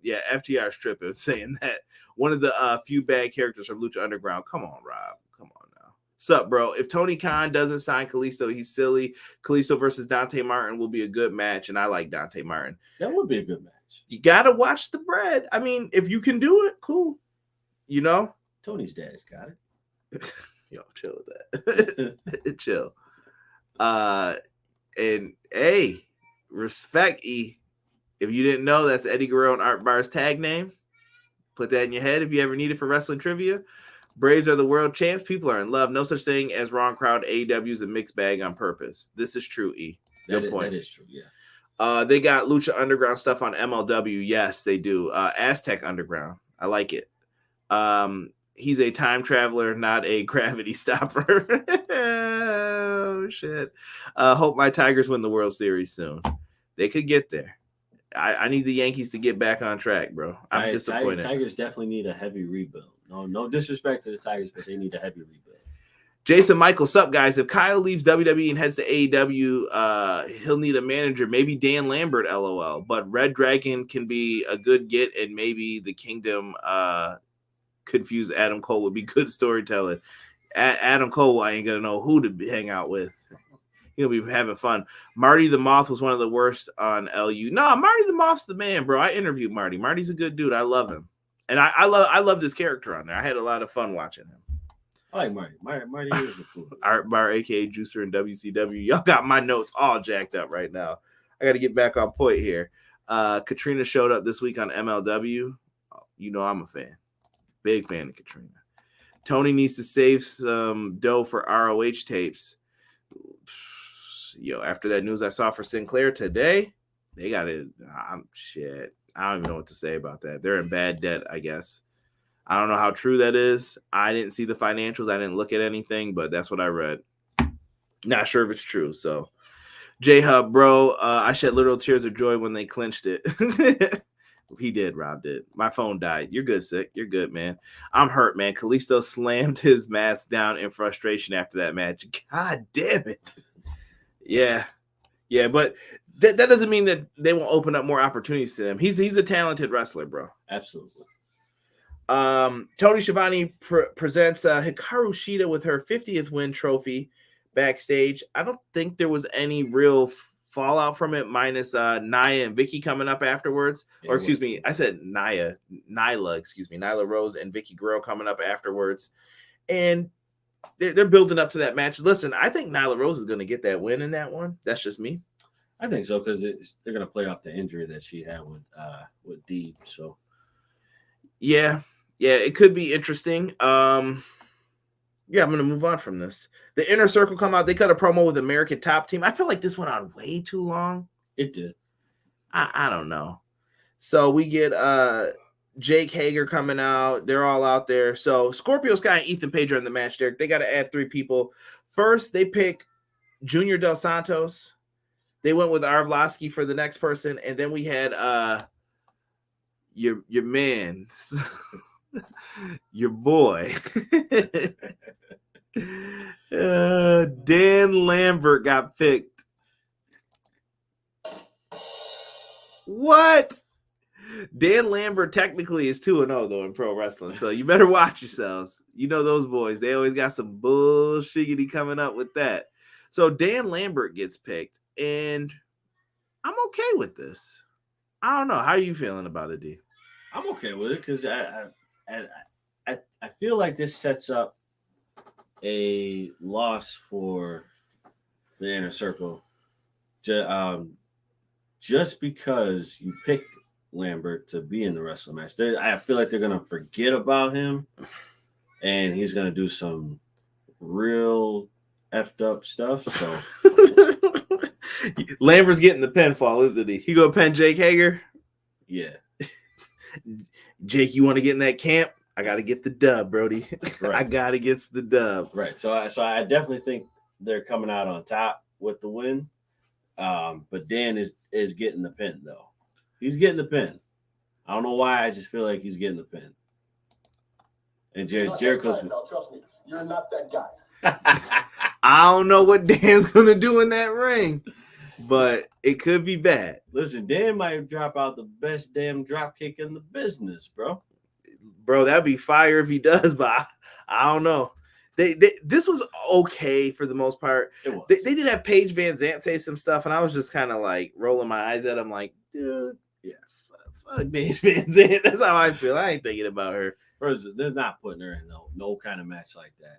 [SPEAKER 1] Yeah, FTR's tripping saying that. One of the few bad characters from Lucha Underground. Come on, Rob. Come on now. Sup, bro? If Tony Khan doesn't sign Kalisto, he's silly. Kalisto versus Dante Martin will be a good match, and I like Dante Martin.
[SPEAKER 3] That would be a good match.
[SPEAKER 1] You gotta watch the bread. I mean, if you can do it, cool. You know,
[SPEAKER 3] Tony's dad's got it.
[SPEAKER 1] Yo, chill with that. Chill. And hey, respect E. If you didn't know, that's Eddie Guerrero and Art Barr's tag name. Put that in your head if you ever need it for wrestling trivia. Braves are the world champs. People are in love. No such thing as wrong crowd. AEW is a mixed bag on purpose. This is true, E. Good point.
[SPEAKER 3] That is true, yeah.
[SPEAKER 1] They got Lucha Underground stuff on MLW. Yes, they do. Aztec Underground. I like it. He's a time traveler, not a gravity stopper. Oh, shit. Hope my Tigers win the World Series soon. They could get there. I need the Yankees to get back on track, bro. I'm disappointed.
[SPEAKER 3] Tigers definitely need a heavy rebuild. No disrespect to the Tigers, but they need a heavy rebuild.
[SPEAKER 1] Jason Michael, sup, guys? If Kyle leaves WWE and heads to AEW, he'll need a manager. Maybe Dan Lambert, LOL. But Red Dragon can be a good get, and maybe the Kingdom confuse Adam Cole would be good storytelling. Adam Cole, I ain't gonna know who to hang out with. He'll be having fun. Marty the Moth was one of the worst on LU. No, Marty the Moth's the man, bro. I interviewed Marty. Marty's a good dude. I love him, and I love this character on there. I had a lot of fun watching him.
[SPEAKER 3] I like Marty. Marty is a cool
[SPEAKER 1] Art Bar, aka Juicer and WCW. Y'all got my notes all jacked up right now. I got to get back on point here. Katrina showed up this week on MLW. You know I'm a fan. Big fan of Katrina. Tony needs to save some dough for ROH tapes. Yo, after that news I saw for Sinclair today, they got it. Shit. I don't even know what to say about that. They're in bad debt, I guess. I don't know how true that is. I didn't see the financials. I didn't look at anything, but that's what I read. Not sure if it's true. So, J-Hub, bro, I shed literal tears of joy when they clinched it. He did. Rob did. My phone died. You're good, Sick. You're good, man. I'm hurt, man. Kalisto slammed his mask down in frustration after that match. God damn it. Yeah. Yeah, but that doesn't mean that they won't open up more opportunities to him. He's a talented wrestler, bro.
[SPEAKER 3] Absolutely.
[SPEAKER 1] Tony Schiavone presents Hikaru Shida with her 50th win trophy backstage. I don't think there was any real fallout from it, minus Nia and Vicky coming up afterwards. Or excuse me, I said Nyla, Nyla Rose and Vicky Guerrero coming up afterwards. And they're building up to that match. Listen, I think Nyla Rose is going to get that win in that one. That's just me.
[SPEAKER 3] I think so, because they're going to play off the injury that she had with Deeb. So,
[SPEAKER 1] yeah, it could be interesting. Yeah, I'm going to move on from this. The Inner Circle come out. They cut a promo with American Top Team. I feel like this went on way too long.
[SPEAKER 3] It did.
[SPEAKER 1] I don't know. So we get Jake Hager coming out. They're all out there. So Scorpio Sky and Ethan Page are in the match, Derek. They got to add 3 people. First, they pick Junior Del Santos. They went with Arvlosky for the next person. And then we had your man, your boy. Dan Lambert got picked. What? Dan Lambert technically is 2-0 though in pro wrestling, so you better watch yourselves. You know those boys, they always got some bullshiggity coming up with that. So Dan Lambert gets picked, and I'm okay with this. I don't know. How are you feeling about it, D?
[SPEAKER 3] I'm okay with it because I feel like this sets up a loss for the Inner Circle. Just because you picked Lambert to be in the wrestling match. I feel like they're going to forget about him, and he's going to do some real effed up stuff. So
[SPEAKER 1] Lambert's getting the pinfall, isn't he? He go pin Jake Hager?
[SPEAKER 3] Yeah.
[SPEAKER 1] Jake, you want to get in that camp? I got to get the dub, Brody.
[SPEAKER 3] Right.
[SPEAKER 1] I got to get the dub.
[SPEAKER 3] Right. So I definitely think they're coming out on top with the win. But Dan is getting the pin, though. He's getting the pin. I don't know why. I just feel like he's getting the pin. And Jericho's.
[SPEAKER 2] No, trust me, you're not that guy.
[SPEAKER 1] I don't know what Dan's gonna do in that ring, but it could be bad.
[SPEAKER 3] Listen, Dan might drop out the best damn drop kick in the business, bro.
[SPEAKER 1] Bro, that'd be fire if he does, but I don't know. This was okay for the most part.
[SPEAKER 3] It was.
[SPEAKER 1] They did have Paige Van Zant say some stuff, and I was just kind of like rolling my eyes at him, like, dude,
[SPEAKER 3] Yeah.
[SPEAKER 1] fuck Paige Van Zant. That's how I feel. I ain't thinking about her.
[SPEAKER 3] First, they're not putting her in no kind of match like that.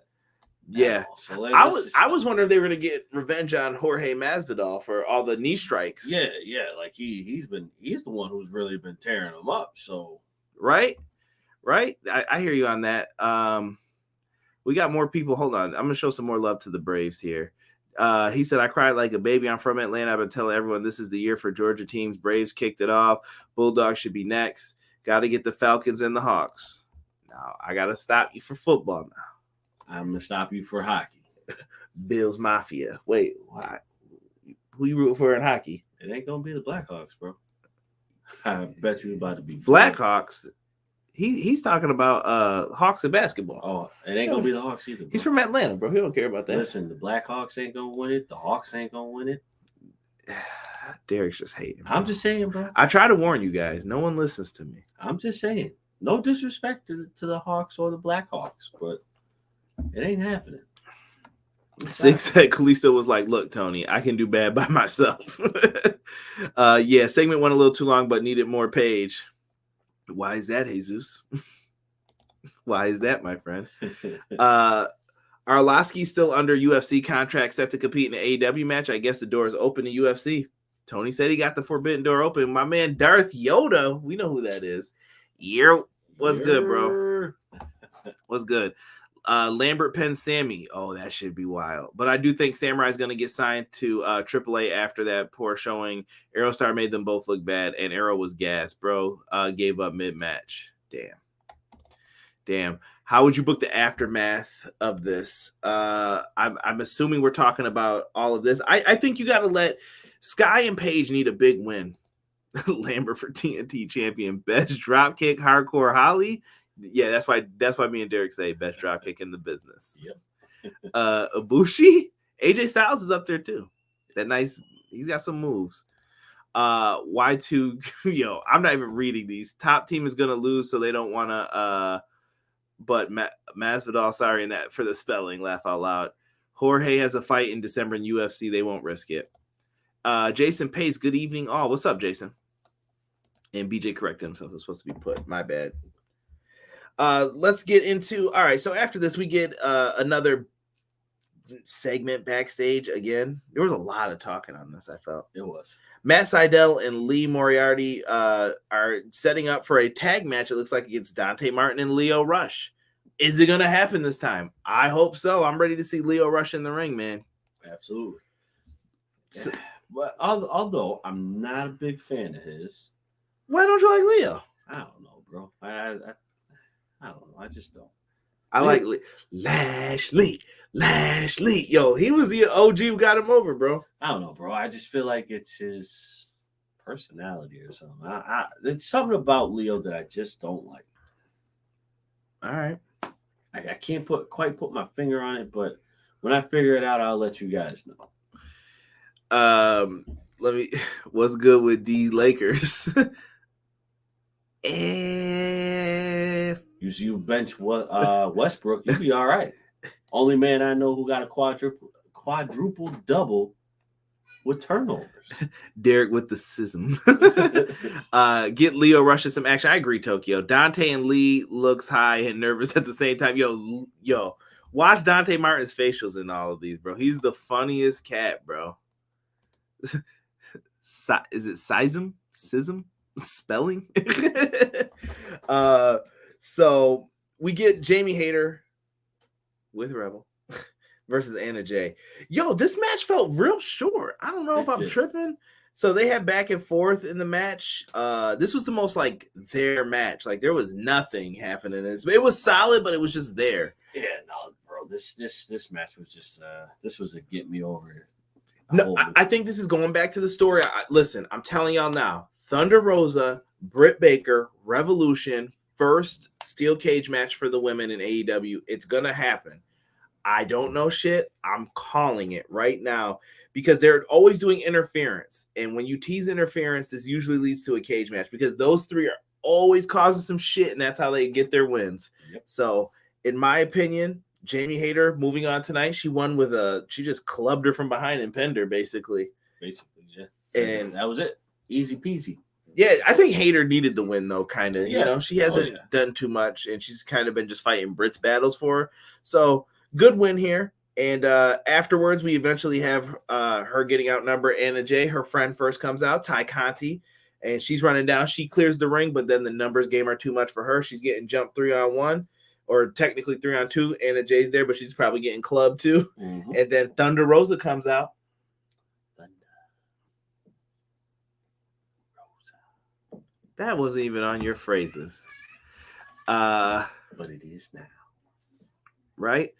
[SPEAKER 1] Yeah.
[SPEAKER 3] So
[SPEAKER 1] I was wondering if they were gonna get revenge on Jorge Masvidal for all the knee strikes.
[SPEAKER 3] Yeah. Like he's the one who's really been tearing them up. So
[SPEAKER 1] right. I hear you on that. We got more people. Hold on. I'm gonna show some more love to the Braves here. He said, I cried like a baby. I'm from Atlanta. I've been telling everyone this is the year for Georgia teams. Braves kicked it off. Bulldogs should be next. Got to get the Falcons and the Hawks. Now, I got to stop you for football now.
[SPEAKER 3] I'm going to stop you for hockey.
[SPEAKER 1] Bills Mafia. Wait, why? Who you root for in hockey?
[SPEAKER 3] It ain't going to be the Blackhawks, bro. I bet you about to be
[SPEAKER 1] Blackhawks. He's talking about Hawks and basketball.
[SPEAKER 3] Oh, it ain't going to be the Hawks either, bro.
[SPEAKER 1] He's from Atlanta, bro. He don't care about that.
[SPEAKER 3] Listen, the Blackhawks ain't going to win it. The Hawks ain't going to win it.
[SPEAKER 1] Derek's just hating.
[SPEAKER 3] I'm just saying, bro.
[SPEAKER 1] I try to warn you guys. No one listens to me.
[SPEAKER 3] I'm just saying. No disrespect to the Hawks or the Blackhawks, but it ain't happening.
[SPEAKER 1] Six said Kalisto was like, look, Tony, I can do bad by myself. Yeah, segment went a little too long, but needed more page. Why is that, Jesus? Why is that, my friend? Arlovsky's still under UFC contract, set to compete in an AEW match. I guess the door is open to UFC. Tony said he got the forbidden door open. My man Darth Yoda, we know who that is. What's good, bro? What's good? Lambert Penn Sammy. Oh, that should be wild. But I do think Samurai's going to get signed to AAA after that poor showing. Aerostar made them both look bad, and Arrow was gassed, bro. Gave up mid-match. Damn. How would you book the aftermath of this? I'm assuming we're talking about all of this. I think you got to let Sky and Paige need a big win. Lambert for TNT champion. Best dropkick, hardcore Holly. Yeah, that's why me and Derek say best dropkick in the business.
[SPEAKER 3] Yep.
[SPEAKER 1] Ibushi, AJ Styles is up there too. He's got some moves. Y2, I'm not even reading these. Top team is gonna lose, so they don't want to. But Masvidal, sorry in that for the spelling. Laugh out loud. Jorge has a fight in December in UFC. They won't risk it. Jason Pace, good evening all. What's up, Jason? And BJ corrected himself. It was supposed to be put. My bad. Let's get into. All right. So after this, we get another segment backstage again. There was a lot of talking on this. I felt
[SPEAKER 3] it was.
[SPEAKER 1] Matt Sydal and Lee Moriarty are setting up for a tag match. It looks like against Dante Martin and Leo Rush. Is it going to happen this time? I hope so. I'm ready to see Leo Rush in the ring, man.
[SPEAKER 3] Absolutely. Yeah. But although I'm not a big fan of his.
[SPEAKER 1] Why don't you like Leo?
[SPEAKER 3] I don't know, bro. I don't know. I just don't.
[SPEAKER 1] I like Lashley. Yo, he was the OG who got him over, bro.
[SPEAKER 3] I don't know, bro. I just feel like it's his personality or something. It's something about Leo that I just don't like.
[SPEAKER 1] All right.
[SPEAKER 3] I can't quite put my finger on it, but when I figure it out, I'll let you guys know.
[SPEAKER 1] What's good with the Lakers? If
[SPEAKER 3] you bench Westbrook, you'll be all right. Only man I know who got a quadruple double with turnovers.
[SPEAKER 1] Derek with the schism. Get Leo Rush some action. I agree, Tokyo. Dante and Lee looks high and nervous at the same time. Yo, watch Dante Martin's facials in all of these, bro. He's the funniest cat, bro. Is it schism? Spelling? So we get Jamie Hayter with Rebel versus Anna Jay. Yo, this match felt real short. I don't know if I'm tripping. So they had back and forth in the match. This was the most like their match. Like there was nothing happening. It was solid, but it was just there.
[SPEAKER 3] Yeah, no, bro. This match was just this was a get me over it.
[SPEAKER 1] No, I think this is going back to the story. Listen, I'm telling y'all now. Thunder Rosa, Britt Baker, Revolution, first steel cage match for the women in AEW. It's going to happen. I don't know shit. I'm calling it right now because they're always doing interference. And when you tease interference, this usually leads to a cage match because those three are always causing some shit, and that's how they get their wins. Yep. So, in my opinion, Jamie Hayter moving on tonight. She won she just clubbed her from behind and pinned her basically.
[SPEAKER 3] Basically, yeah.
[SPEAKER 1] And
[SPEAKER 3] that was it. Easy peasy.
[SPEAKER 1] Yeah, I think Hayter needed the win though, kind of.
[SPEAKER 3] Yeah.
[SPEAKER 1] You know, she hasn't done too much, and she's kind of been just fighting Britt's battles for her. So good win here. And afterwards, we eventually have her getting outnumbered. Anna Jay, her friend, first comes out, Ty Conti, and she's running down. She clears the ring, but then the numbers game are too much for her. She's getting jumped 3-on-1, or technically 3-on-2. Anna Jay's there, but she's probably getting clubbed too. Mm-hmm. And then Thunder Rosa comes out. That wasn't even on your phrases.
[SPEAKER 3] But it is now.
[SPEAKER 1] Right?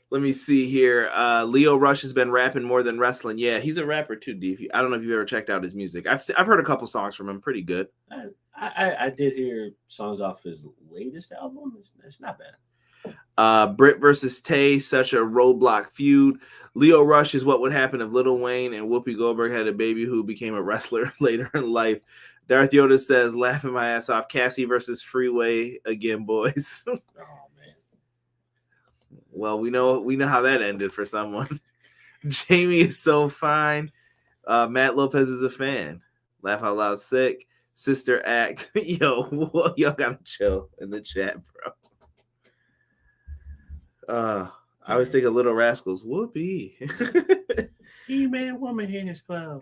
[SPEAKER 1] Let me see here. Leo Rush has been rapping more than wrestling. Yeah, he's a rapper too, D. I don't know if you've ever checked out his music. I've heard a couple songs from him. Pretty good.
[SPEAKER 3] I did hear songs off his latest album. It's not bad.
[SPEAKER 1] Britt versus Tay, such a roadblock feud. Leo Rush is what would happen if Lil Wayne and Whoopi Goldberg had a baby who became a wrestler later in life. Darth Yoda says, laughing my ass off. Cassie versus Freeway again, boys.
[SPEAKER 3] Oh, man.
[SPEAKER 1] Well, we know how that ended for someone. Jamie is so fine. Matt Lopez is a fan. Laugh out loud sick. Sister Act. Yo, y'all gotta chill in the chat, bro. I always think of Little Rascals. Whoopee.
[SPEAKER 3] He-Man woman heinous clown.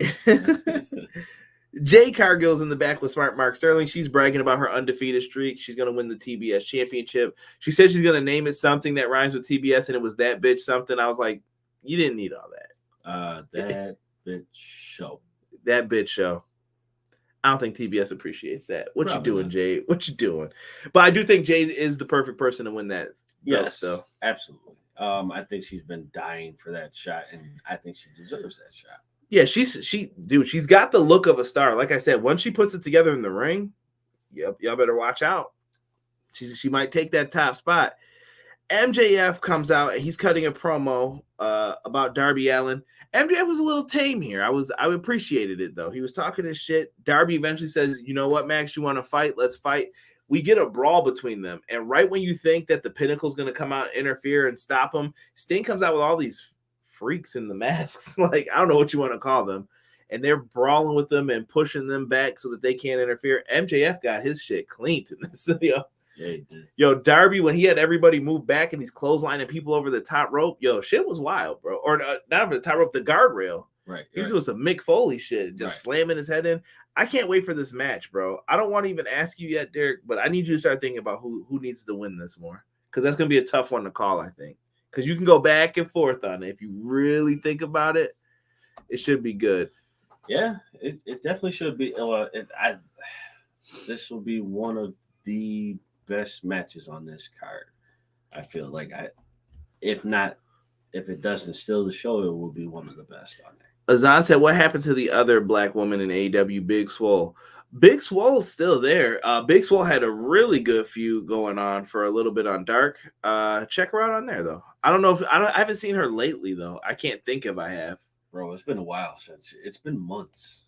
[SPEAKER 1] Jay Cargill's in the back with Smart Mark Sterling. She's bragging about her undefeated streak. She's going to win the TBS championship. She said she's going to name it something that rhymes with TBS, and it was that bitch something. I was like, you didn't need all that.
[SPEAKER 3] That bitch show.
[SPEAKER 1] That bitch show. I don't think TBS appreciates that. What Probably you doing, not. Jade? What you doing? But I do think Jade is the perfect person to win that.
[SPEAKER 3] Yes, though. Absolutely. I think she's been dying for that shot, and I think she deserves that shot.
[SPEAKER 1] Yeah, she's got the look of a star. Like I said, once she puts it together in the ring, y'all better watch out. She might take that top spot. MJF comes out and he's cutting a promo about Darby Allin. MJF was a little tame here. I appreciated it though. He was talking his shit. Darby eventually says, "You know what, Max? You want to fight? Let's fight." We get a brawl between them, and right when you think that the Pinnacle's going to come out and interfere and stop him, Sting comes out with all these freaks in the masks. Like, I don't know what you want to call them. And they're brawling with them and pushing them back so that they can't interfere. MJF got his shit cleaned in this.
[SPEAKER 3] Yeah, he did.
[SPEAKER 1] Yo, Darby, when he had everybody move back and he's clotheslining people over the top rope, yo, shit was wild, bro. Or not over the top rope, the guardrail.
[SPEAKER 3] Right.
[SPEAKER 1] He was doing some Mick Foley shit, just slamming his head in. I can't wait for this match, bro. I don't want to even ask you yet, Derek, but I need you to start thinking about who needs to win this more. Because that's going to be a tough one to call, I think. Because you can go back and forth on it. If you really think about it, it should be good.
[SPEAKER 3] Yeah, it definitely should be. This will be one of the best matches on this card. I feel like if it doesn't steal the show, it will be one of the best on there.
[SPEAKER 1] Azan said, what happened to the other black woman in AEW, Big Swole? Big Swole's still there. Big Swole had a really good feud going on for a little bit on Dark. Check her out on there, though. I don't know if I haven't seen her lately, though. I can't think if I have.
[SPEAKER 3] Bro, it's been a while it's been months.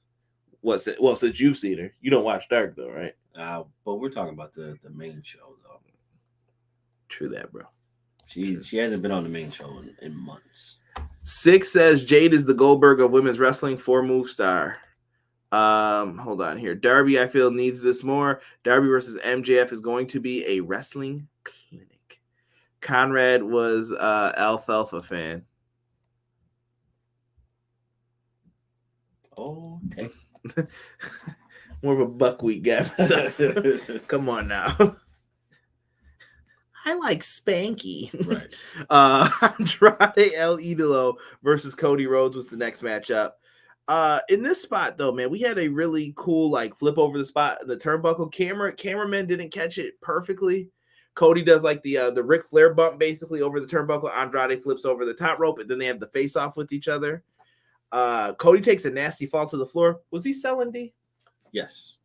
[SPEAKER 1] What's it? Well, since you've seen her. You don't watch Dark, though, right?
[SPEAKER 3] But we're talking about the main show, though.
[SPEAKER 1] True that, bro.
[SPEAKER 3] She hasn't been on the main show in months.
[SPEAKER 1] Six says Jade is the Goldberg of women's wrestling, 4-move star. Hold on here. Darby, I feel, needs this more. Darby versus MJF is going to be a wrestling clinic. Conrad was Alfalfa fan.
[SPEAKER 3] Oh, okay.
[SPEAKER 1] More of a buckwheat guy. Come on now. I like Spanky.
[SPEAKER 3] Right.
[SPEAKER 1] Andrade El Idolo versus Cody Rhodes was the next matchup. In this spot, though, man, we had a really cool flip over the spot. The turnbuckle cameraman didn't catch it perfectly. Cody does the Ric Flair bump basically over the turnbuckle. Andrade flips over the top rope, and then they have the face off with each other. Cody takes a nasty fall to the floor. Was he selling, D?
[SPEAKER 3] Yes.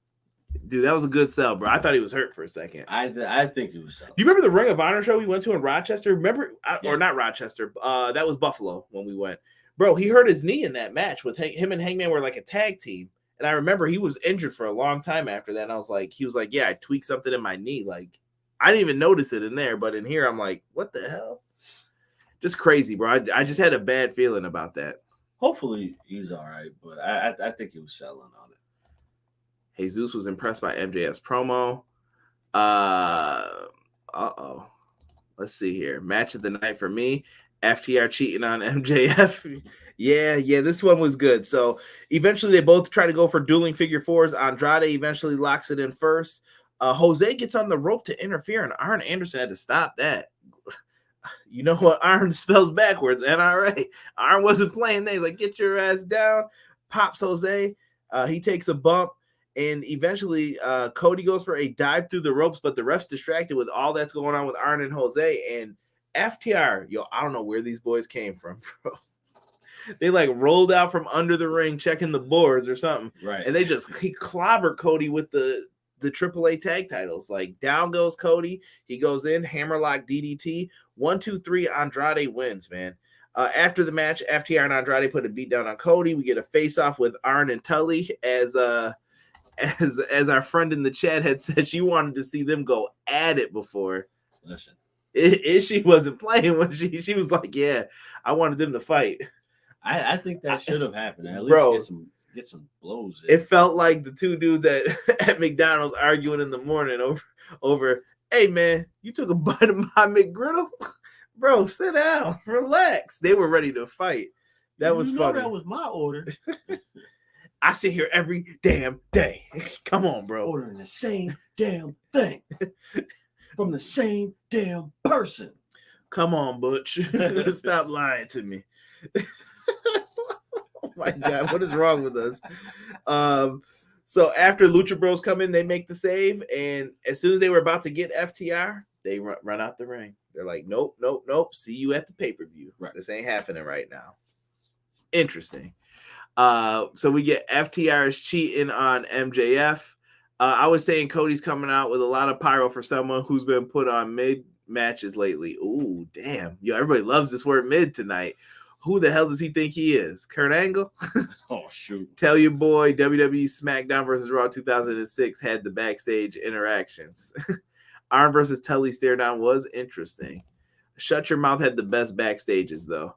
[SPEAKER 1] Dude, that was a good sell, bro. I thought he was hurt for a second.
[SPEAKER 3] I think he was selling.
[SPEAKER 1] Do you remember the Ring of Honor show we went to in Rochester? Remember? Yeah. Or not Rochester. That was Buffalo when we went. Bro, he hurt his knee in that match with him and Hangman were like a tag team. And I remember he was injured for a long time after that. And he was like, yeah, I tweaked something in my knee. I didn't even notice it in there. But in here, I'm like, what the hell? Just crazy, bro. I just had a bad feeling about that.
[SPEAKER 3] Hopefully he's all right, but I think he was selling on it.
[SPEAKER 1] Jesus was impressed by MJF's promo. Let's see here. Match of the night for me. FTR cheating on MJF. Yeah, this one was good. So eventually they both try to go for dueling figure fours. Andrade eventually locks it in first. Jose gets on the rope to interfere, and Arn Anderson had to stop that. You know what Arn spells backwards? NRA. Arn wasn't playing there. He's like, get your ass down. Pops Jose. He takes a bump. And eventually, Cody goes for a dive through the ropes, but the ref's distracted with all that's going on with Arn and Jose. And FTR, I don't know where these boys came from, bro. They like rolled out from under the ring, checking the boards or something.
[SPEAKER 3] Right.
[SPEAKER 1] And he clobbered Cody with the AAA tag titles. Like, down goes Cody. He goes in, hammerlock DDT. 1, 2, 3, Andrade wins, man. After the match, FTR and Andrade put a beat down on Cody. We get a face-off with Arn and Tully as our friend in the chat had said she wanted to see them go at it before.
[SPEAKER 3] Listen.
[SPEAKER 1] She wasn't playing when she was like, yeah, I wanted them to fight.
[SPEAKER 3] I think that should have happened. At least get some blows in.
[SPEAKER 1] It felt like the two dudes at McDonald's arguing in the morning over, hey man, you took a bite of my McGriddle? Bro, sit down, relax. They were ready to fight. That was funny.
[SPEAKER 3] That was my order.
[SPEAKER 1] I sit here every damn day. Come on, bro.
[SPEAKER 3] Ordering the same damn thing from the same damn person.
[SPEAKER 1] Come on, Butch. Stop lying to me. Oh my God, what is wrong with us? So after Lucha Bros come in, they make the save, and as soon as they were about to get FTR, they run out the ring. They're like, nope. See you at the pay-per-view.
[SPEAKER 3] Right.
[SPEAKER 1] This ain't happening right now. Interesting. So we get FTR is cheating on MJF. I was saying Cody's coming out with a lot of pyro for someone who's been put on mid matches lately. Ooh, damn. Everybody loves this word mid tonight. Who the hell does he think he is? Kurt Angle?
[SPEAKER 3] Oh, shoot.
[SPEAKER 1] Tell your boy WWE SmackDown versus Raw 2006 had the backstage interactions. Arn versus Tully stare down was interesting. Shut Your Mouth had the best backstages, though.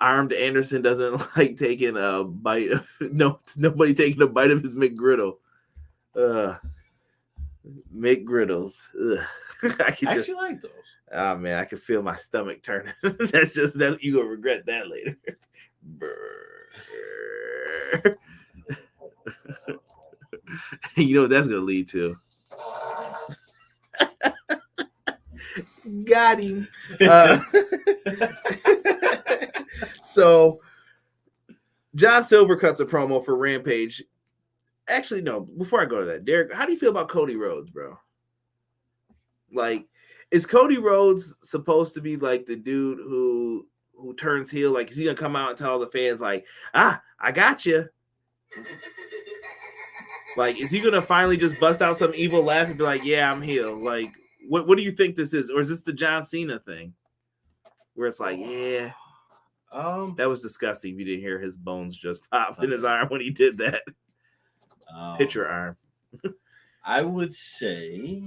[SPEAKER 1] Armed Anderson doesn't like taking a bite of nobody taking a bite of his McGriddle. McGriddles. I actually
[SPEAKER 3] like those.
[SPEAKER 1] Oh man, I can feel my stomach turning. That's you gonna regret that later. You know what that's gonna lead to. Got him. So John Silver cuts a promo for Rampage. Actually, no, before I go to that, Derek, how do you feel about Cody Rhodes, bro? Like, is Cody Rhodes supposed to be like the dude who turns heel? Like, is he gonna come out and tell the fans like, I got you? Like, is he gonna finally just bust out some evil laugh and be like, yeah, I'm heel? Like, what do you think this is? Or is this the John Cena thing? Where it's like, yeah. That was disgusting if you didn't hear his bones just pop in his arm when he did that. Picture arm.
[SPEAKER 3] I would say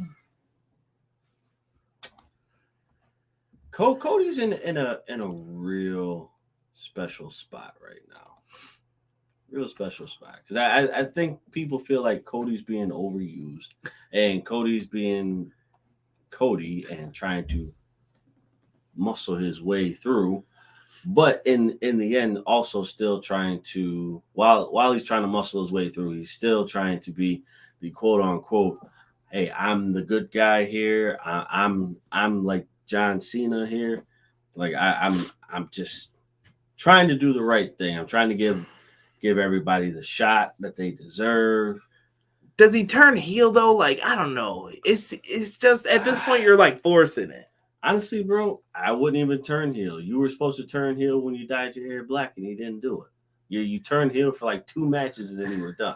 [SPEAKER 3] Cody's in a real special spot right now. Real special spot. Because I think people feel like Cody's being overused and Cody's being Cody and trying to muscle his way through. But in the end, also still trying to, while he's trying to muscle his way through, he's still trying to be the quote unquote, hey, I'm the good guy here. I'm like John Cena here. Like I'm just trying to do the right thing. I'm trying to give everybody the shot that they deserve.
[SPEAKER 1] Does he turn heel though? Like, I don't know. It's just at this point you're like forcing it.
[SPEAKER 3] Honestly, bro, I wouldn't even turn heel. You were supposed to turn heel when you dyed your hair black, and you didn't do it. You turned heel for like 2 matches, and then you were done.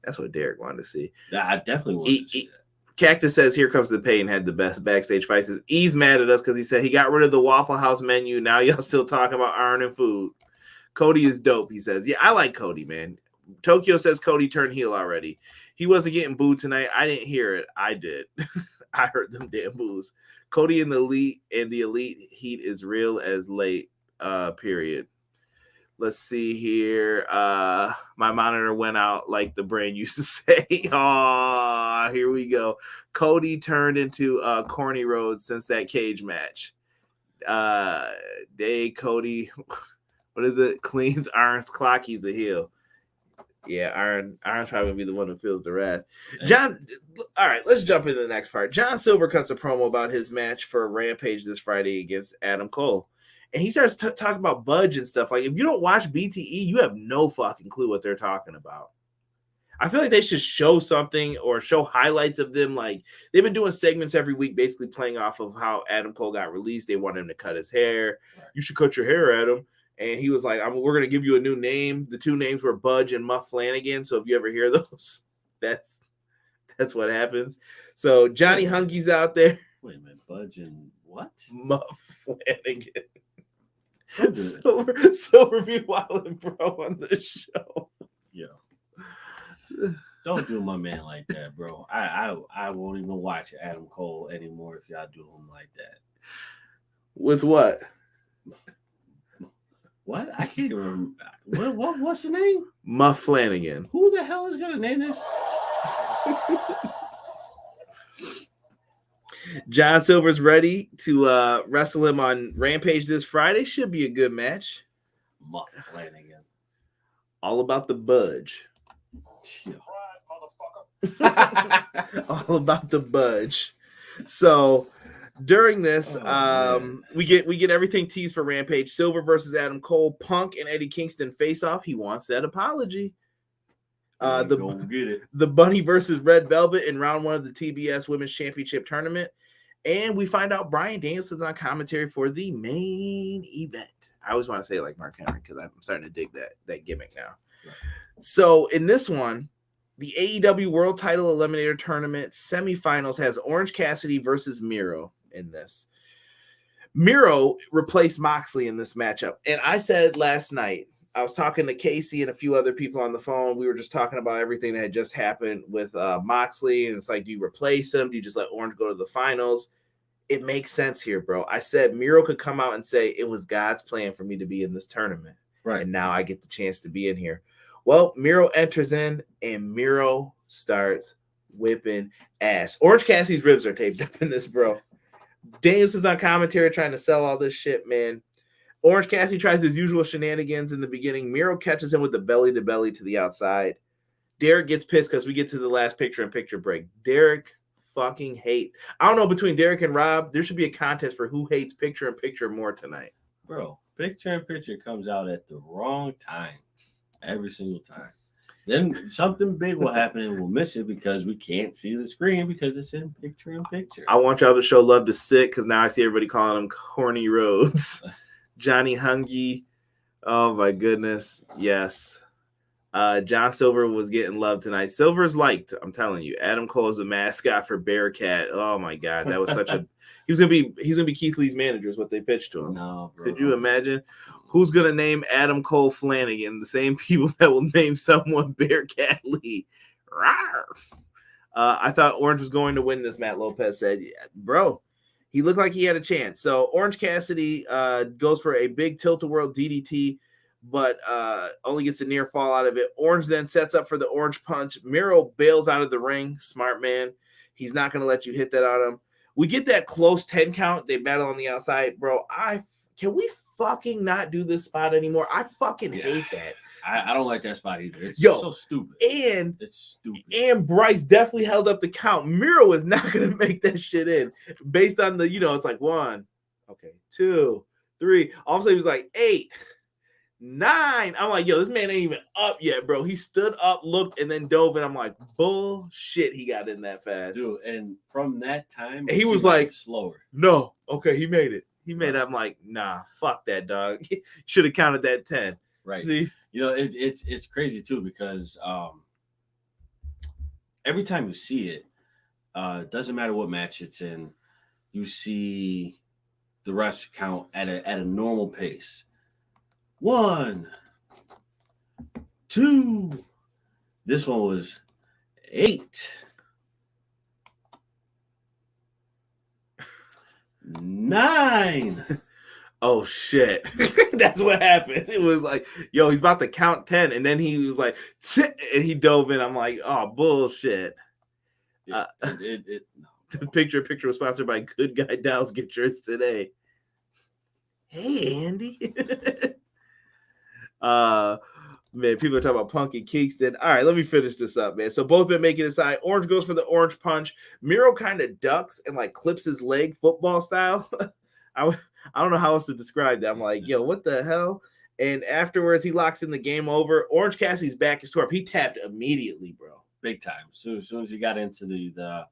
[SPEAKER 1] That's what Derek wanted to see.
[SPEAKER 3] I definitely wanted to see that.
[SPEAKER 1] Cactus says, here comes the pain, had the best backstage fights. He's mad at us because he said he got rid of the Waffle House menu. Now y'all still talking about iron and food. Cody is dope, he says. Yeah, I like Cody, man. Tokyo says Cody turned heel already. He wasn't getting booed tonight. I didn't hear it. I did. I heard them damn boos. Cody and the elite heat is real as late. Period. Let's see here. My monitor went out like the brain used to say. Oh, here we go. Cody turned into Corny Rhodes since that cage match. Cody, what is it? Cleans Iron's clock. He's a heel. Yeah, Iron's probably gonna be the one who feels the wrath. All right, let's jump into the next part. John Silver cuts a promo about his match for Rampage this Friday against Adam Cole. And he starts talking about Budge and stuff. Like, if you don't watch BTE, you have no fucking clue what they're talking about. I feel like they should show something or show highlights of them. Like, they've been doing segments every week, basically playing off of how Adam Cole got released. They want him to cut his hair. Right. You should cut your hair, Adam. And he was like, we're going to give you a new name. The two names were Budge and Muff Flanagan. So if you ever hear those, that's what happens. So Johnny Hunky's out there.
[SPEAKER 3] Wait a minute, Budge and what?
[SPEAKER 1] Muff Flanagan. Silver be wildin' bro on the show.
[SPEAKER 3] Yo. Don't do my man like that, bro. I won't even watch Adam Cole anymore if y'all do him like that.
[SPEAKER 1] With what?
[SPEAKER 3] What? I can't remember. What's the name?
[SPEAKER 1] Muff Flanagan.
[SPEAKER 3] Who the hell is gonna name this?
[SPEAKER 1] John Silver's ready to wrestle him on Rampage this Friday. Should be a good match.
[SPEAKER 3] Muff Flanagan.
[SPEAKER 1] All about the Budge. All about the Budge. So during this, we get everything teased for Rampage. Silver versus Adam Cole. Punk and Eddie Kingston face off. He wants that apology. The Bunny versus Red Velvet in round 1 of the TBS Women's Championship Tournament. And we find out Bryan Danielson's on commentary for the main event. I always want to say like Mark Henry because I'm starting to dig that gimmick now. Right. So in this one, the AEW World Title Eliminator Tournament semifinals has Orange Cassidy versus Miro in this. Miro replaced Moxley in this matchup. And I said last night, I was talking to Casey and a few other people on the phone. We were just talking about everything that had just happened with Moxley. And it's like, do you replace him? Do you just let Orange go to the finals? It makes sense here, bro. I said Miro could come out and say, it was God's plan for me to be in this tournament.
[SPEAKER 3] Right.
[SPEAKER 1] And now I get the chance to be in here. Well, Miro enters in and Miro starts whipping ass. Orange Cassidy's ribs are taped up in this, bro. Danielson's on commentary trying to sell all this shit, man. Orange Cassidy tries his usual shenanigans in the beginning. Miro catches him with the belly-to-belly to the outside. Derek gets pissed because we get to the last picture-in-picture break. Derek fucking hates. I don't know, between Derek and Rob, there should be a contest for who hates picture-in-picture more tonight.
[SPEAKER 3] Bro, picture-in-picture comes out at the wrong time. Every single time. Then something big will happen and we'll miss it because we can't see the screen because it's in picture-in-picture.
[SPEAKER 1] I want y'all to show love to Sick because now I see everybody calling him Corny Rhodes. Johnny Hungy. Oh my goodness. Yes. John Silver was getting love tonight. Silver's liked, I'm telling you. Adam Cole is the mascot for Bearcat. Oh my God. That was such a he's gonna be Keith Lee's manager, is what they pitched to him.
[SPEAKER 3] No, bro.
[SPEAKER 1] Could you imagine? Who's gonna name Adam Cole Flanagan? The same people that will name someone Bearcat Lee. I thought Orange was going to win this, Matt Lopez said. Yeah, bro. He looked like he had a chance. So Orange Cassidy goes for a big tilt-a-whirl DDT, but only gets a near fall out of it. Orange then sets up for the Orange Punch. Miro bails out of the ring. Smart man. He's not going to let you hit that on him. We get that close 10 count. They battle on the outside. Bro, can we fucking not do this spot anymore? I fucking hate that.
[SPEAKER 3] I don't like that spot either. It's so stupid.
[SPEAKER 1] And
[SPEAKER 3] it's stupid.
[SPEAKER 1] And Bryce definitely held up the count. Miro is not going to make that shit in based on the, it's like 1, okay, 2, 3. All of a sudden he was like 8, 9. I'm like, yo, this man ain't even up yet, bro. He stood up, looked, and then dove, and I'm like, bullshit, he got in that fast.
[SPEAKER 3] Dude, and from that time,
[SPEAKER 1] and he was like,
[SPEAKER 3] slower.
[SPEAKER 1] No, okay, he made it. I'm like, nah, fuck that, dog. Should have counted that 10.
[SPEAKER 3] Right.
[SPEAKER 1] See?
[SPEAKER 3] It's crazy too because every time you see it, doesn't matter what match it's in, you see the refs count at a normal pace. 1, 2. This one was 8. 9.
[SPEAKER 1] Oh shit. That's what happened. It was like, yo, he's about to count 10, and then he was like, and he dove in. I'm like, oh bullshit.
[SPEAKER 3] No.
[SPEAKER 1] The picture was sponsored by Good Guy Dolls. Get yours today. Hey Andy. Man, people are talking about Punky Kingston. All right, let me finish this up, man. So both men making it aside. Orange goes for the orange punch. Miro kind of ducks and like clips his leg football style. I don't know how else to describe that. I'm like, yo, what the hell? And afterwards, he locks in the game over. Orange Cassidy's back is tore up. He tapped immediately, bro.
[SPEAKER 3] Big time. As soon as he got into the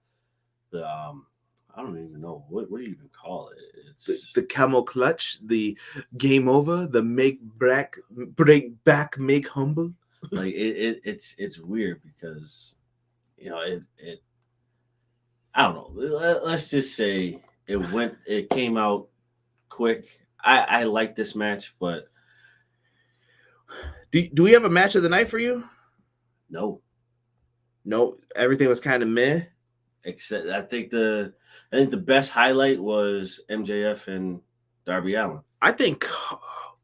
[SPEAKER 3] I don't even know what do you even call it. It's
[SPEAKER 1] the camel clutch, the game over, the break back, make humble.
[SPEAKER 3] Like it's weird because it I don't know. Let's just say it came out quick. I like this match, but
[SPEAKER 1] do we have a match of the night for you?
[SPEAKER 3] No,
[SPEAKER 1] everything was kind of meh.
[SPEAKER 3] Except I think the best highlight was MJF and Darby Allin.
[SPEAKER 1] I think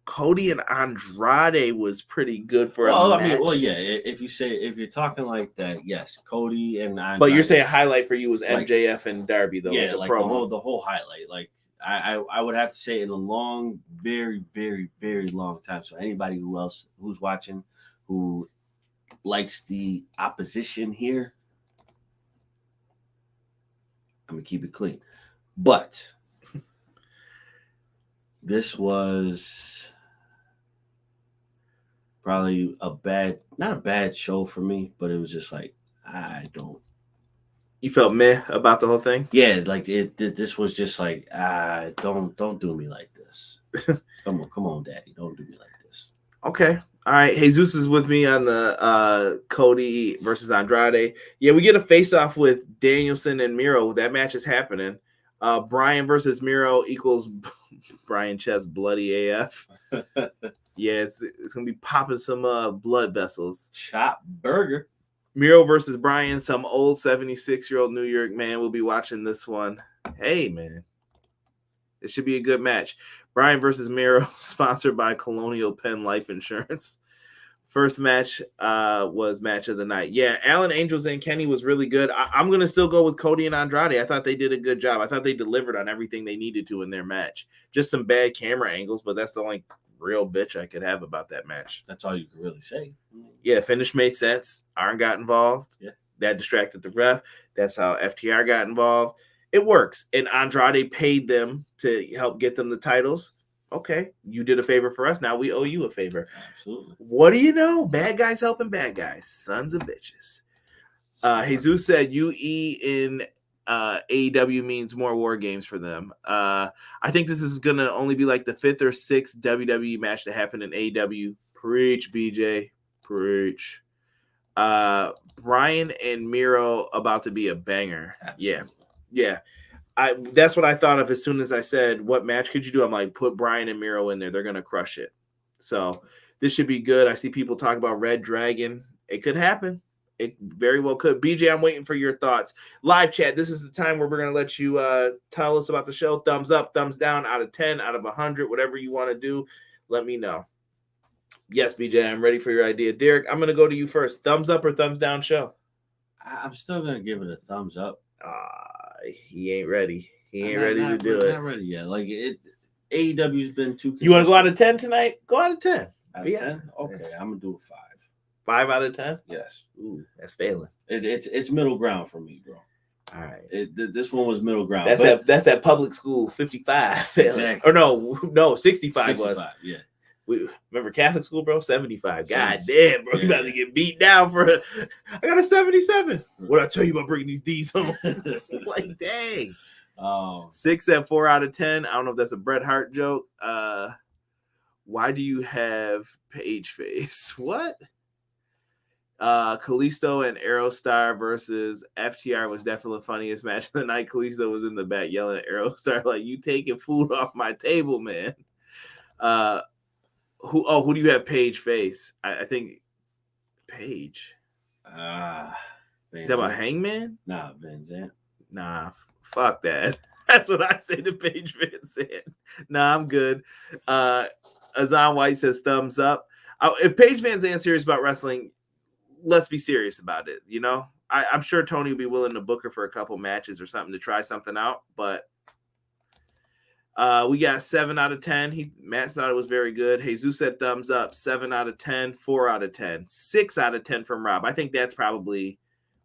[SPEAKER 1] Cody and Andrade was pretty good for a match.
[SPEAKER 3] If you're talking like that, yes, Cody and Andrade.
[SPEAKER 1] But you're saying highlight for you was MJF and Darby, though.
[SPEAKER 3] Yeah, like the whole highlight. Like I would have to say in a long, very, very, very long time. So anybody who's watching who likes the opposition here, I'm gonna keep it clean. But this was probably not a bad show for me, but it was just like
[SPEAKER 1] You felt meh about the whole thing?
[SPEAKER 3] Yeah, like this was just like don't do me like this. Come on, Daddy, don't do me like this.
[SPEAKER 1] Okay. All right, Jesus is with me on the Cody versus Andrade. Yeah, we get a face-off with Danielson and Miro. That match is happening. Brian versus Miro equals Brian Chest bloody AF. Yeah, it's going to be popping some blood vessels.
[SPEAKER 3] Chop burger.
[SPEAKER 1] Miro versus Brian, some old 76-year-old New York man will be watching this one. Hey, man. It should be a good match. Brian versus Miro, sponsored by Colonial Penn Life Insurance. First match was match of the night. Yeah, Alan Angels and Kenny was really good. I'm going to still go with Cody and Andrade. I thought they did a good job. I thought they delivered on everything they needed to in their match. Just some bad camera angles, but that's the only real bitch I could have about that match.
[SPEAKER 3] That's all you can really say.
[SPEAKER 1] Yeah, finish made sense. Arn got involved.
[SPEAKER 3] Yeah.
[SPEAKER 1] That distracted the ref. That's how FTR got involved. It works. And Andrade paid them to help get them the titles. Okay, you did a favor for us. Now we owe you a favor.
[SPEAKER 3] Absolutely.
[SPEAKER 1] What do you know? Bad guys helping bad guys. Sons of bitches. Jesus said UE in AEW means more war games for them. I think this is going to only be like the 5th or 6th WWE match to happen in AEW. Preach, BJ. Preach. Brian and Miro about to be a banger. Absolutely. Yeah. That's what I thought of as soon as I said, what match could you do? I'm like, put Brian and Miro in there. They're going to crush it. So this should be good. I see people talk about Red Dragon. It could happen. It very well could. BJ, I'm waiting for your thoughts. Live chat. This is the time where we're going to let you tell us about the show. Thumbs up, thumbs down, out of 10, out of 100, whatever you want to do. Let me know. Yes, BJ, I'm ready for your idea. Derek, I'm going to go to you first. Thumbs up or thumbs down show?
[SPEAKER 3] I'm still going to give it a thumbs up.
[SPEAKER 1] He ain't ready. He ain't ready to do it.
[SPEAKER 3] Not ready yet. Like AEW's been too.
[SPEAKER 1] You want to go out of 10 tonight? Go out of 10.
[SPEAKER 3] Out of 10? Okay, I'm gonna do a 5.
[SPEAKER 1] 5 out of 10?
[SPEAKER 3] Yes.
[SPEAKER 1] Ooh, that's failing.
[SPEAKER 3] It's middle ground for me, bro.
[SPEAKER 1] All right.
[SPEAKER 3] This one was middle ground.
[SPEAKER 1] That's that public school 55 failing. Exactly. Or no, 65 was.
[SPEAKER 3] Yeah.
[SPEAKER 1] Remember Catholic school, bro? 75. God damn, bro. You about to get beat down for I got a 77. What I tell you about bringing these D's home? Like, dang. 6 at 4 out of 10. I don't know if that's a Bret Hart joke. Why do you have Page face? What? Kalisto and Aerostar versus FTR was definitely the funniest match of the night. Kalisto was in the back yelling at Aerostar like, you taking food off my table, man. Who do you have Page face? I think Page. You talking about Hangman?
[SPEAKER 3] Nah, Van Zant.
[SPEAKER 1] Nah, fuck that. That's what I say to Paige Van Zandt. Nah, I'm good. Azan White says thumbs up. If Paige Van Zandt's serious about wrestling, let's be serious about it. You know, I'm sure Tony will be willing to book her for a couple matches or something to try something out. But we got 7 out of 10. Matt thought it was very good. Jesus said thumbs up. 7 out of 10. 4 out of 10. 6 out of 10 from Rob. I think that's probably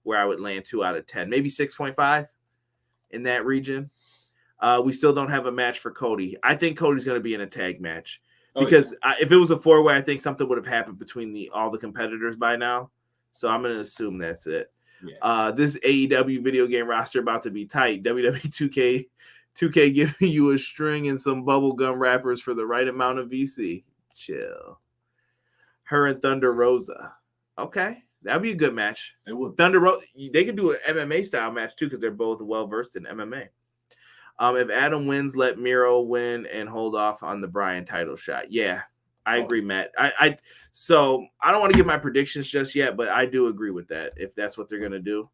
[SPEAKER 1] where I would land. 2 out of 10. Maybe 6.5 in that region. We still don't have a match for Cody. I think Cody's going to be in a tag match. Because if it was a 4-way, I think something would have happened between all the competitors by now. So I'm going to assume that's it. Yeah. This AEW video game roster about to be tight. WWE 2K giving you a string and some bubblegum wrappers for the right amount of VC. Chill. Her and Thunder Rosa. Okay. That'd be a good match.
[SPEAKER 3] It would.
[SPEAKER 1] Thunder Rosa, they could do an MMA style match too because they're both well-versed in MMA. If Adam wins, let Miro win and hold off on the Bryan title shot. Yeah, I agree, Matt. So I don't want to give my predictions just yet, but I do agree with that if that's what they're gonna do.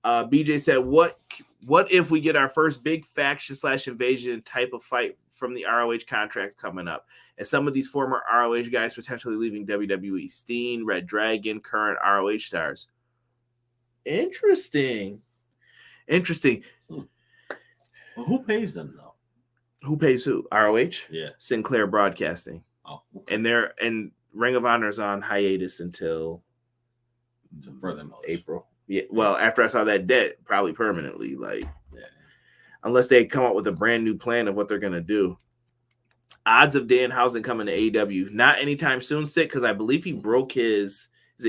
[SPEAKER 1] BJ said, "What if we get our first big faction/invasion type of fight from the ROH contracts coming up, and some of these former ROH guys potentially leaving WWE? Steen, Red Dragon, current ROH stars. Interesting.
[SPEAKER 3] Well, who pays them though?
[SPEAKER 1] Who pays who? ROH?
[SPEAKER 3] Yeah.
[SPEAKER 1] Sinclair Broadcasting.
[SPEAKER 3] Oh. Okay.
[SPEAKER 1] And Ring of Honor is on hiatus until
[SPEAKER 3] further notice.
[SPEAKER 1] April. Yeah. Well, after I saw that debt, probably permanently. Unless they come up with a brand new plan of what they're gonna do. Odds of Danhausen coming to AEW, not anytime soon, because I believe he broke his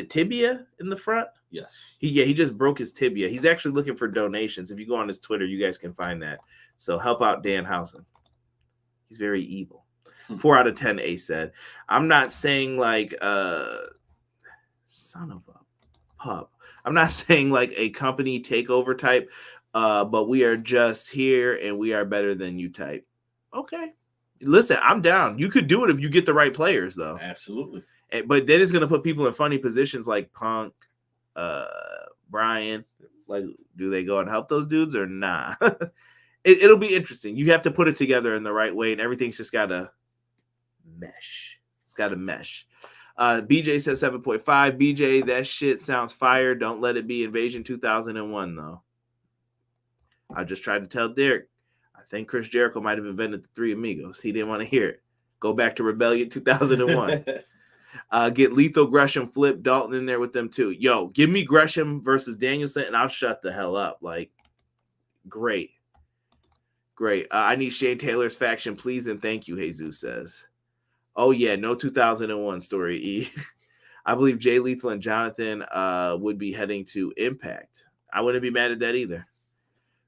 [SPEAKER 1] tibia in the front?
[SPEAKER 3] Yes.
[SPEAKER 1] He just broke his tibia. He's actually looking for donations. If you go on his Twitter, you guys can find that. So help out Danhausen. He's very evil. 4 out of 10, Ace said. I'm not saying like son of a pup. I'm not saying like a company takeover type, but we are just here and we are better than you type. Okay. Listen, I'm down. You could do it if you get the right players, though.
[SPEAKER 3] Absolutely.
[SPEAKER 1] But then it's going to put people in funny positions like Punk, Brian. Like, do they go and help those dudes or nah? It'll be interesting. You have to put it together in the right way, and everything's just got to mesh. It's got to mesh. BJ says 7.5. BJ, that shit sounds fire. Don't let it be Invasion 2001, though. I just tried to tell Derek. I think Chris Jericho might have invented the Three Amigos. He didn't want to hear it. Go back to Rebellion 2001. Get Lethal Gresham, Flip Dalton in there with them too. Yo, give me Gresham versus Danielson, and I'll shut the hell up. Like, great. I need Shane Taylor's faction, please, and thank you, Jesus says. Oh, yeah, no 2001 story, E. I believe Jay Lethal and Jonathan would be heading to Impact. I wouldn't be mad at that either.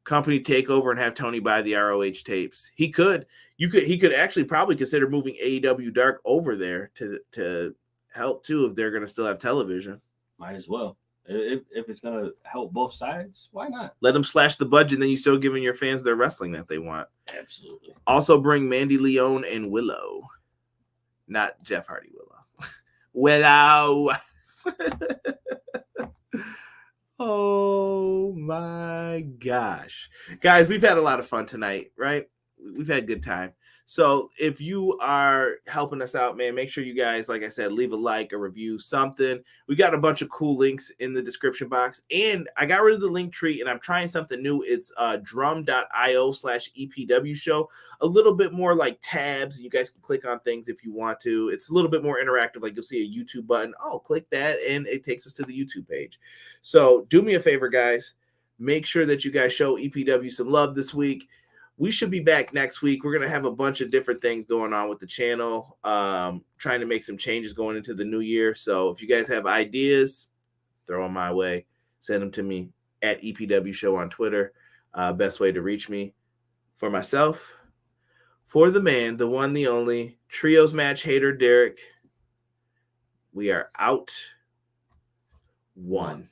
[SPEAKER 1] Company takeover and have Tony buy the ROH tapes. He could. He could actually probably consider moving AEW Dark over there to help too if they're going to still have television.
[SPEAKER 3] Might as well. If it's going to help both sides, why not?
[SPEAKER 1] Let them slash the budget, and then you're still giving your fans their wrestling that they want.
[SPEAKER 3] Absolutely. Also
[SPEAKER 1] bring Mandy Leon and Willow. Not Jeff Hardy Willow. Oh my gosh. Guys, we've had a lot of fun tonight, right? We've had a good time. So if you are helping us out, man, make sure you guys, like I said, leave a like, a review, something. We got a bunch of cool links in the description box. And I got rid of the link tree and I'm trying something new. It's drum.io/EPW show. A little bit more like tabs. You guys can click on things if you want to. It's a little bit more interactive. Like you'll see a YouTube button. Oh, click that and it takes us to the YouTube page. So do me a favor, guys. Make sure that you guys show EPW some love this week. We should be back next week. We're going to have a bunch of different things going on with the channel, trying to make some changes going into the new year. So if you guys have ideas, throw them my way. Send them to me at EPW Show on Twitter. Best way to reach me. For myself, for the man, the one, the only, Trios Match Hater Derek, we are out. 1.